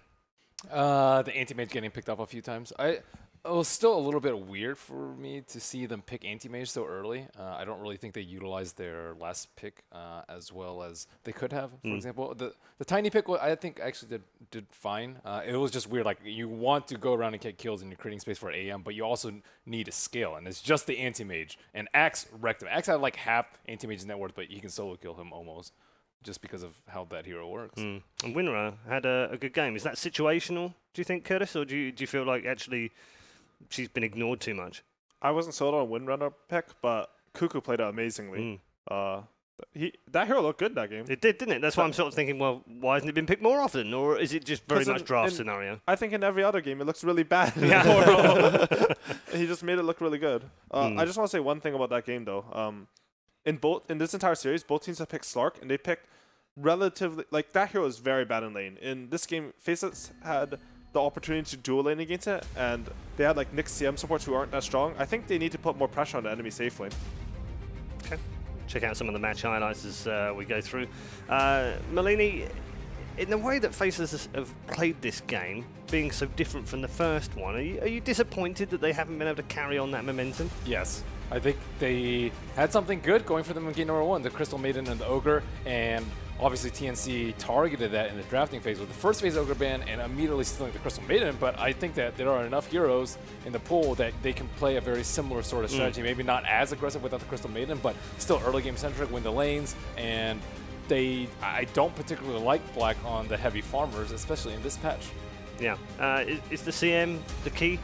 S2: The anti-mage getting picked off a few times. It was still a little bit weird for me to see them pick anti-mage so early. I don't really think they utilized their last pick as well as they could have. For example, the tiny pick, I think actually did fine. It was just weird. Like, you want to go around and get kills and you're creating space for AM, but you also need a scale, and it's just the anti-mage. And Axe wrecked him. Axe had like half anti-mage's net worth, but he can solo kill him almost, just because of how that hero works.
S1: And Winra had a good game. Is that situational, do you think, Curtis? Or do you feel like actually she's been ignored too much?
S4: I wasn't sold on Windrunner pick, but Cuckoo played it amazingly. That hero looked good that game.
S1: It did, didn't it? That's why I'm sort of thinking, well, why hasn't it been picked more often? Or is it just very much draft scenario?
S4: I think in every other game it looks really bad. He just made it look really good. I just want to say one thing about that game, though. In this entire series, both teams have picked Slark, and they picked relatively... Like, that hero is very bad in lane. In this game, Faceless had the opportunity to dual lane against it, and they had, like, Nyx CM supports who aren't that strong. I think they need to put more pressure on the enemy safe lane.
S1: Okay. Check out some of the match highlights as we go through. Malini, in the way that Faceless have played this game, being so different from the first one, are you disappointed that they haven't been able to carry on that momentum?
S2: Yes. I think they had something good going for them in game number 1, the Crystal Maiden and the Ogre, and obviously TNC targeted that in the drafting phase with the first phase Ogre ban and immediately stealing the Crystal Maiden, but I think that there are enough heroes in the pool that they can play a very similar sort of strategy, maybe not as aggressive without the Crystal Maiden, but still early game centric, win the lanes, and I don't particularly like Black on the heavy farmers, especially in this patch.
S1: Yeah. Is the CM the key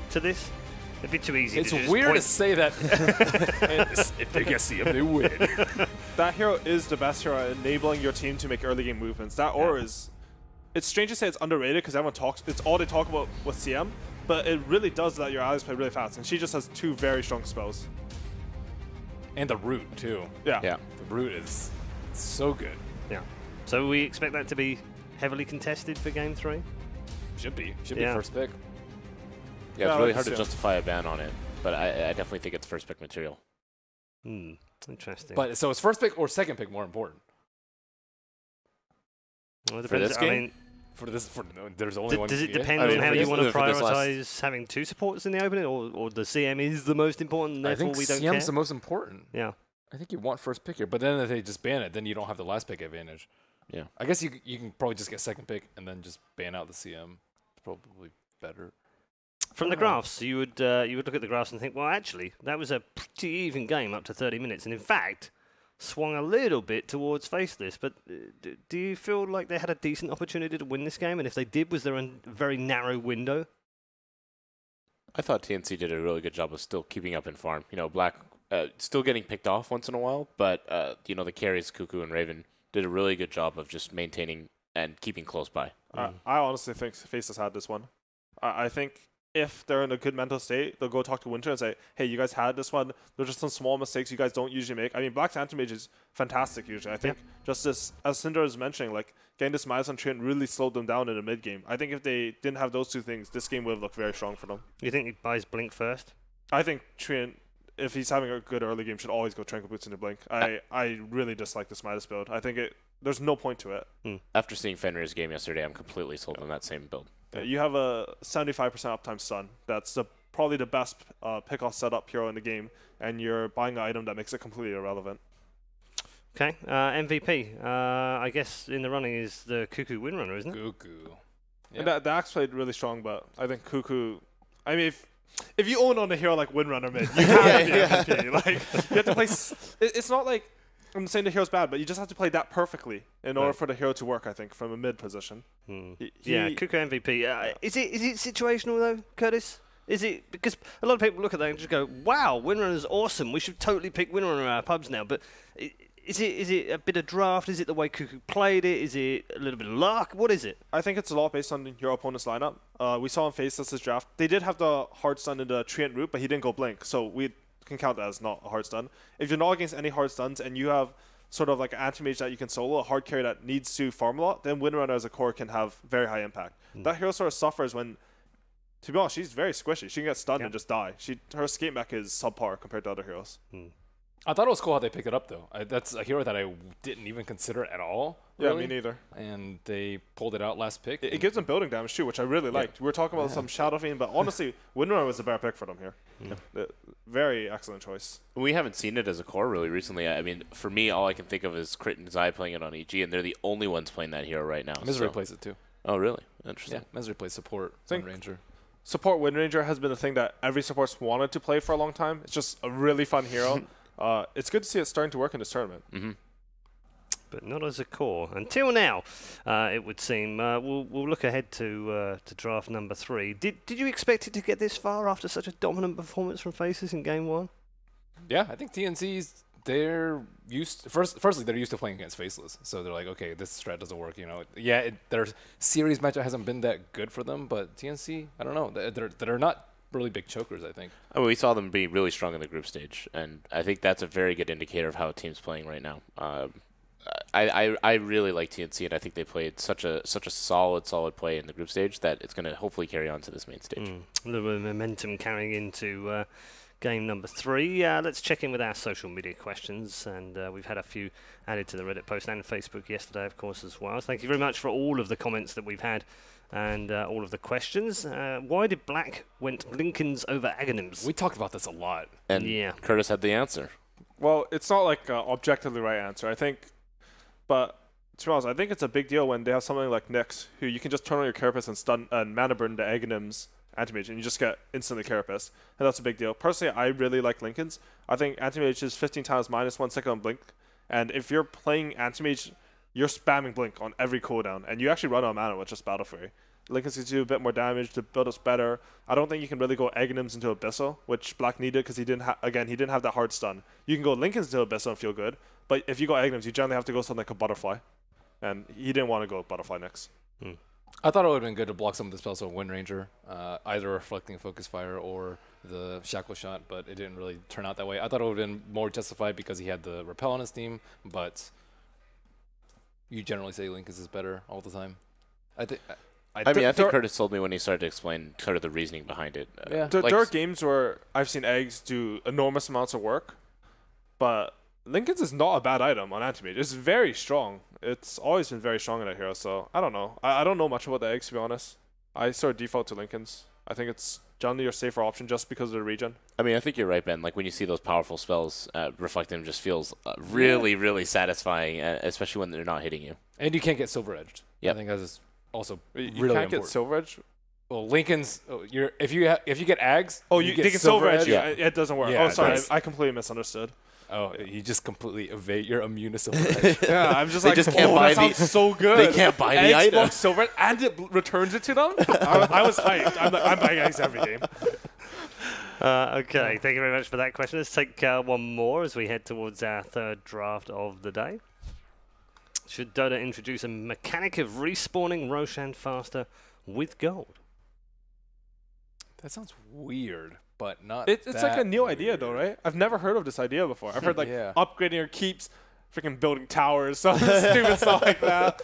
S1: to this? It'd be too easy.
S2: It's weird to say that. If they get CM, they win.
S4: That hero is the best hero at enabling your team to make early game movements. That aura is... It's strange to say it's underrated because everyone talks... It's all they talk about with CM, but it really does let your allies play really fast. And she just has 2 very strong spells.
S2: And the root, too.
S4: Yeah.
S2: The root is so good.
S1: Yeah. So we expect that to be heavily contested for Game 3?
S2: Should be first pick.
S3: Yeah, it's really hard to justify a ban on it, but I definitely think it's first pick material.
S1: Interesting.
S2: But so is first pick or second pick more important?
S1: Well, it
S3: for
S1: depends.
S3: this game?
S1: I mean,
S2: there's only one.
S1: Does it depend on how you want to prioritize having 2 supports in the opening, or the CM is the most important,
S2: I
S1: therefore
S2: think
S1: we don't
S2: CM's
S1: care?
S2: the most important.
S1: Yeah.
S2: I think you want first pick here, but then if they just ban it, then you don't have the last pick advantage.
S3: Yeah.
S2: I guess you can probably just get second pick and then just ban out the CM. It's probably better.
S1: From the graphs, you would look at the graphs and think, well, actually, that was a pretty even game up to 30 minutes, and in fact, swung a little bit towards Faceless. But do you feel like they had a decent opportunity to win this game? And if they did, was there a very narrow window?
S3: I thought TNC did a really good job of still keeping up in farm. You know, Black still getting picked off once in a while, but the carries, Cuckoo and Raven, did a really good job of just maintaining and keeping close by.
S4: I honestly think Faceless had this one. I think if they're in a good mental state, they'll go talk to Winter and say, hey, you guys had this one. There's just some small mistakes you guys don't usually make. I mean, Black's Anti-Mage is fantastic usually. I think just this, as Cinder was mentioning, like getting this minus on Treant really slowed them down in the mid game. I think if they didn't have those two things, this game would have looked very strong for them.
S1: You think he buys Blink first?
S4: I think Treant, if he's having a good early game, should always go Tranquil Boots into Blink. I really dislike this Midas build. I think there's no point to it.
S3: After seeing Fenrir's game yesterday, I'm completely sold on that same build.
S4: You have a 75% uptime stun. That's probably the best pick-off setup hero in the game, and you're buying an item that makes it completely irrelevant.
S1: Okay, MVP. I guess in the running is the Cuckoo Windrunner, isn't it?
S2: Cuckoo.
S4: And the Axe played really strong, but I think Cuckoo. I mean, if you own on a hero like Windrunner mid, you have to be MVP. Like you have to play. It's not like I'm saying the hero's bad, but you just have to play that perfectly in order for the hero to work. I think from a mid position.
S1: Yeah, Cuckoo MVP. Is it situational though, Curtis? Is it because a lot of people look at that and just go, "Wow, Windrunner's awesome. We should totally pick Windrunner in our pubs now." But is it a bit of draft? Is it the way Cuckoo played it? Is it a little bit of luck? What is it?
S4: I think it's a lot based on your opponent's lineup. We saw in Faceless' draft, they did have the hard stun in the Treant route, but he didn't go Blink, so we can count that as not a hard stun. If you're not against any hard stuns and you have sort of like an anti-mage that you can solo, a hard carry that needs to farm a lot, then Windrunner as a core can have very high impact. That hero sort of suffers when, to be honest, she's very squishy. She can get stunned and just die. Her escape mech is subpar compared to other heroes.
S2: I thought it was cool how they picked it up, though. That's a hero that I didn't even consider at all. Really.
S4: Yeah, me neither.
S2: And they pulled it out last pick.
S4: It gives them building damage, too, which I really liked. We were talking about some Shadow Fiend, but honestly, Windrunner was the better pick for them here. Very excellent choice.
S3: We haven't seen it as a core really recently. I mean, for me, all I can think of is Crit and Zai playing it on EG, and they're the only ones playing that hero right now.
S2: Misery plays it, too.
S3: Oh, really? Interesting.
S2: Yeah, Misery plays support, Windranger.
S4: Support Windranger has been a thing that every support's wanted to play for a long time. It's just a really fun hero. It's good to see it starting to work in this tournament.
S1: But not as a core until now. It would seem. We'll look ahead to draft number 3. Did you expect it to get this far after such a dominant performance from Faces in game 1?
S2: Yeah, I think TNC's they're used. Firstly, they're used to playing against Faceless, so they're like, okay, this strat doesn't work. You know, yeah, their series matchup hasn't been that good for them, but TNC, I don't know, they're not really big chokers, I think.
S3: I mean, we saw them be really strong in the group stage, and I think that's a very good indicator of how a team's playing right now. I really like TNC, and I think they played such a solid play in the group stage that it's going to hopefully carry on to this main stage.
S1: A little bit of momentum carrying into game number 3. Let's check in with our social media questions, and we've had a few added to the Reddit post and Facebook yesterday, of course, as well. Thank you very much for all of the comments that we've had and all of the questions. Why did Black went Blinkens over Aghanims?
S2: We talked about this a lot.
S3: And Curtis had the answer.
S4: Well, it's not like an objectively right answer, I think. But to be honest, I think it's a big deal when they have something like Nyx, who you can just turn on your Carapace and stun and mana burn the Aghanims Anti-Mage, and you just get instantly Carapace. And that's a big deal. Personally, I really like Linken's. I think Anti-Mage is 15 times minus 1 second on Blink. And if you're playing Anti-Mage, you're spamming Blink on every cooldown, and you actually run out of mana with just Battle Fury. Linken's can do a bit more damage to build us better. I don't think you can really go Aghanims into Abyssal, which Black needed because he didn't have that hard stun. You can go Linken's into Abyssal and feel good, but if you go Aghanims, you generally have to go something like a Butterfly, and he didn't want to go Butterfly next.
S2: I thought it would have been good to block some of the spells with Windranger, either reflecting Focus Fire or the Shackle Shot, but it didn't really turn out that way. I thought it would have been more justified because he had the Repel on his team, but you generally say Linken's is better all the time. I
S3: think Curtis told me when he started to explain sort of the reasoning behind it.
S4: There are games where I've seen Eggs do enormous amounts of work, but Linken's is not a bad item on Anti-Mage. It's very strong. It's always been very strong in that hero, so I don't know. I don't know much about the Eggs, to be honest. I sort of default to Linken's. I think it's generally your safer option just because of the regen.
S3: I mean, I think you're right, Ben. Like, when you see those powerful spells, Reflecting just feels really, really satifying, especially when they're not hitting you.
S2: And you can't get Silver Edged.
S3: Yep.
S2: I think that's also
S4: You
S2: really
S4: can't
S2: important.
S4: get Silver Edge?
S2: Well, Linken's, if you get Ags,
S4: they can Silver Edge.
S3: Yeah.
S4: It doesn't work.
S2: Yeah,
S4: oh, sorry. I completely misunderstood.
S2: Oh, you just completely evade. You're immune to Silver Edge.
S4: Yeah, I'm just
S3: They
S4: like,
S3: just can't buy
S4: that sounds so good.
S3: They can't buy the
S4: Eggs
S3: item.
S4: blocks Silver Edge, and it returns it to them? I was hyped. I'm buying Eggs every game.
S1: Okay, thank you very much for that question. Let's take one more as we head towards our 3rd draft of the day. Should Dota introduce a mechanic of respawning Roshan faster with gold?
S2: That sounds weird, but not.
S4: It's
S2: that
S4: like a new
S2: weird.
S4: idea, though, right? I've never heard of this idea before. I've heard like
S2: Yeah.
S4: upgrading your keeps, freaking building towers, so stupid stuff like that.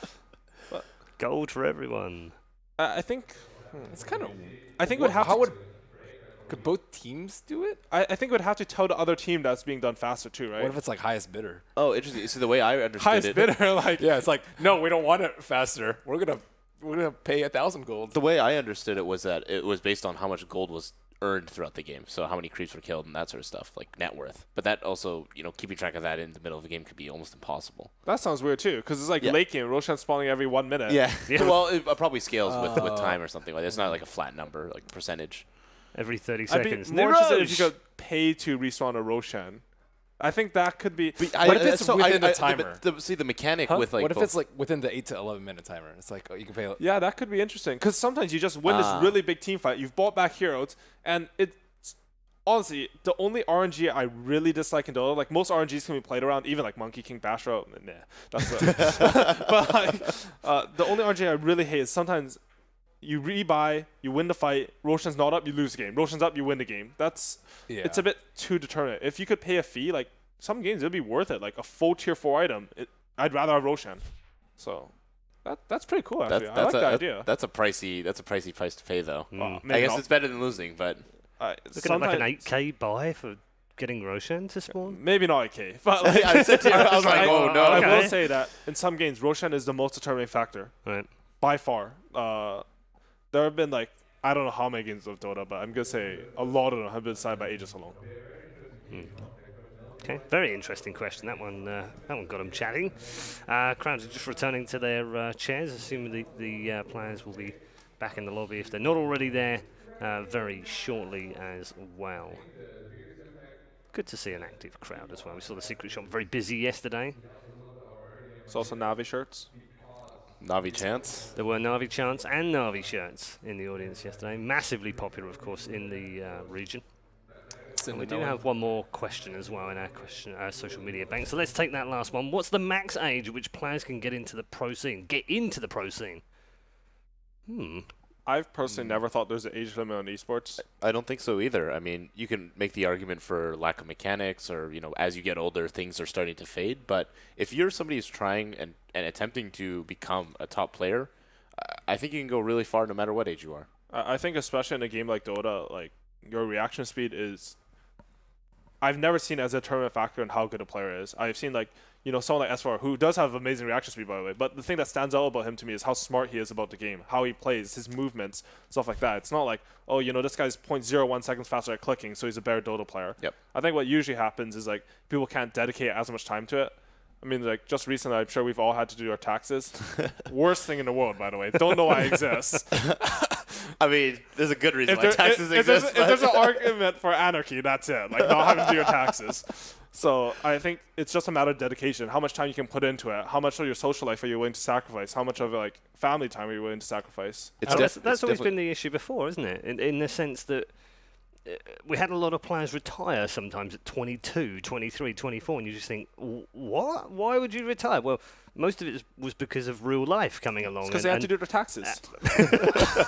S1: Gold for everyone.
S4: I think.
S2: It's kind of.
S4: I think it would have
S2: How
S4: to.
S2: would? Could both teams do it?
S4: I think it would have to tell the other team that's being done faster too, right?
S2: What if it's like highest bidder?
S3: Oh, interesting. So the way I understood
S4: Highest
S3: it,
S4: bidder, like
S2: Yeah, it's like no, we don't want it faster. We're gonna pay 1,000 gold.
S3: the way I understood it was that it was based on how much gold was earned throughout the game. So how many creeps were killed and that sort of stuff, like net worth. But that also, keeping track of that in the middle of the game could be almost impossible.
S4: that sounds weird too, because it's like
S3: Yeah.
S4: late game. Roshan spawning every 1 minute.
S3: Yeah.
S1: Yeah.
S3: Well, it probably scales with time or something. Like it's not like a flat number, like percentage.
S1: Every 30
S4: I'd be
S1: seconds.
S4: more interested if
S1: Nirosh!
S4: you could pay to respawn a Roshan. I think that could be.
S2: What if it's within a timer?
S3: See, the mechanic
S2: Huh?
S3: with like
S2: what if
S3: both-
S2: it's like within the 8 to 11 minute timer? It's like you can pay.
S4: Yeah, that could be interesting. Because sometimes you just win this really big team fight. You've bought back heroes, and it's honestly the only RNG I really dislike in Dota. Like most RNGs can be played around, even like Monkey King Bashro. Nah, that's but like the only RNG I really hate is sometimes you rebuy, you win the fight. Roshan's not up, you lose the game. Roshan's up, you win the game. It's a bit too determinate. If you could pay a fee, like some games it'd be worth it. Like a full tier 4 item, I'd rather have Roshan. So that's pretty cool actually. I like that idea.
S3: That's a pricey price to pay though.
S4: Well,
S3: I
S4: maybe
S3: guess
S4: not.
S3: it's better than losing, but
S1: Looking at like an
S4: sometimes-
S1: 8k buy for getting Roshan to spawn?
S4: Maybe not 8K, but like,
S3: I said to you, I was like, oh no.
S4: I will
S1: Okay.
S4: say that in some games, Roshan is the most determining factor
S1: Right.
S4: by far. There have been like I don't know how many games of Dota, but I'm gonna say a lot of them have been decided by Aegis alone.
S1: Okay, very interesting question. That one got them chatting. Crowds are just returning to their chairs, assuming the players will be back in the lobby if they're not already there very shortly as well. Good to see an active crowd as well. We saw the Secret Shop very busy yesterday.
S4: It's also Navi shirts.
S3: Navi chance.
S1: There were Navi chants and Navi shirts in the audience yesterday. Massively popular, of course, in the region. And we do have one more question as well in our social media bank. So let's take that last one. What's the max age at which players can get into the pro scene?
S4: I've personally never thought there's an age limit on esports.
S3: I don't think so either. I mean, you can make the argument for lack of mechanics or, as you get older, things are starting to fade. But if you're somebody who's trying and attempting to become a top player, I think you can go really far no matter what age you are.
S4: I think especially in a game like Dota, like your reaction speed is I've never seen as a determinant factor in how good a player is. I've seen like, someone like S4 who does have amazing reaction speed, by the way. But the thing that stands out about him to me is how smart he is about the game, how he plays, his movements, stuff like that. It's not like, oh, this guy's 0.01 seconds faster at clicking, so he's a better Dota player.
S3: Yep.
S4: I think what usually happens is like people can't dedicate as much time to it. I mean, like just recently, I'm sure we've all had to do our taxes. Worst thing in the world, by the way. Don't know why it exists.
S3: I mean, there's a good reason why taxes exist.
S4: If there's an argument for anarchy, that's it. Like not having to do your taxes. So I think it's just a matter of dedication. How much time you can put into it. How much of your social life are you willing to sacrifice? How much of like family time are you willing to sacrifice?
S1: That's always been the issue before, isn't it? In the sense that we had a lot of players retire sometimes at 22, 23, 24, and you just think, what? Why would you retire? Well, most of it was because of real life coming along.
S4: Because they had to do their taxes.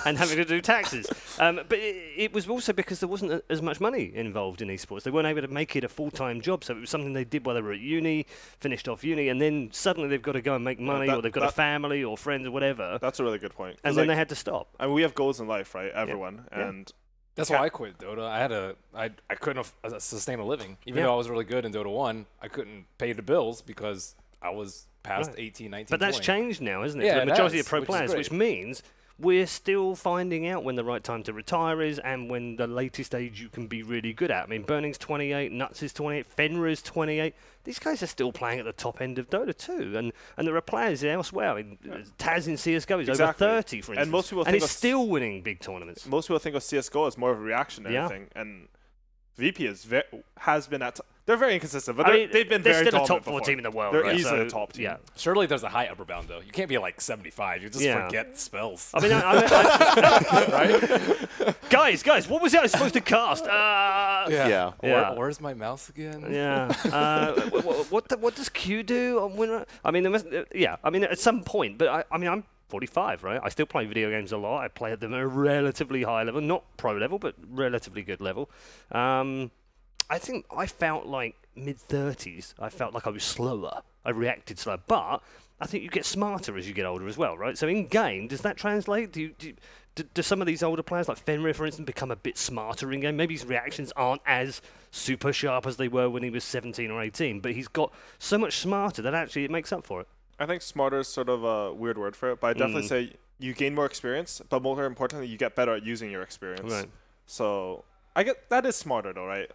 S1: And having to do taxes. But it was also because there wasn't as much money involved in esports. They weren't able to make it a full-time job, so it was something they did while they were at uni, finished off uni, and then suddenly they've got to go and make money, or they've got a family or friends or whatever.
S4: That's a really good point.
S1: And then they had to stop.
S4: I mean, we have goals in life, right? Everyone.
S1: Yeah.
S4: And
S2: That's why I quit Dota. I couldn't sustain a living. Even though I was really good in Dota 1, I couldn't pay the bills because I was past 18, 19,
S1: But that's
S2: 20.
S1: changed now, isn't it?
S2: Yeah,
S1: For the
S2: it
S1: majority
S2: has,
S1: of pro
S2: which is
S1: players,
S2: great.
S1: which means we're still finding out when the right time to retire is and when the latest age you can be really good at. I mean, Burning's 28, Nuts is 28, Fenrir's 28. These guys are still playing at the top end of Dota too. And there are players elsewhere. I mean, Taz in CSGO is over 30, for instance.
S4: And most people
S1: and
S4: think
S1: he's still winning big tournaments.
S4: Most people think of CSGO as more of a reaction than anything. And VP has been at... They're very inconsistent, but they've been
S1: they're
S4: very
S1: still a
S4: dominant
S1: top 4
S4: before.
S1: team in the world.
S4: They're
S1: right?
S4: easily
S1: So,
S4: a top team.
S1: Yeah.
S2: Surely there's a high upper bound, though. You can't be like 75. You just forget spells.
S1: I mean, guys, what was it I was supposed to cast?
S3: Yeah.
S2: Where's my mouse again?
S1: Yeah. What does Q do? I mean, there must, I mean, at some point. But I mean, I'm 45, right? I still play video games a lot. I play at them at a relatively high level, not pro level, but relatively good level. I think I felt like mid-30s, I felt like I was slower. I reacted slower. But I think you get smarter as you get older as well, right? So in game, does that translate? Do some of these older players, like Fenrir, for instance, become a bit smarter in game? Maybe his reactions aren't as super sharp as they were when he was 17 or 18, but he's got so much smarter that actually it makes up for it.
S4: I think smarter is sort of a weird word for it, but I definitely say you gain more experience, but more importantly, you get better at using your experience.
S1: Right.
S4: So I get that is smarter though, right?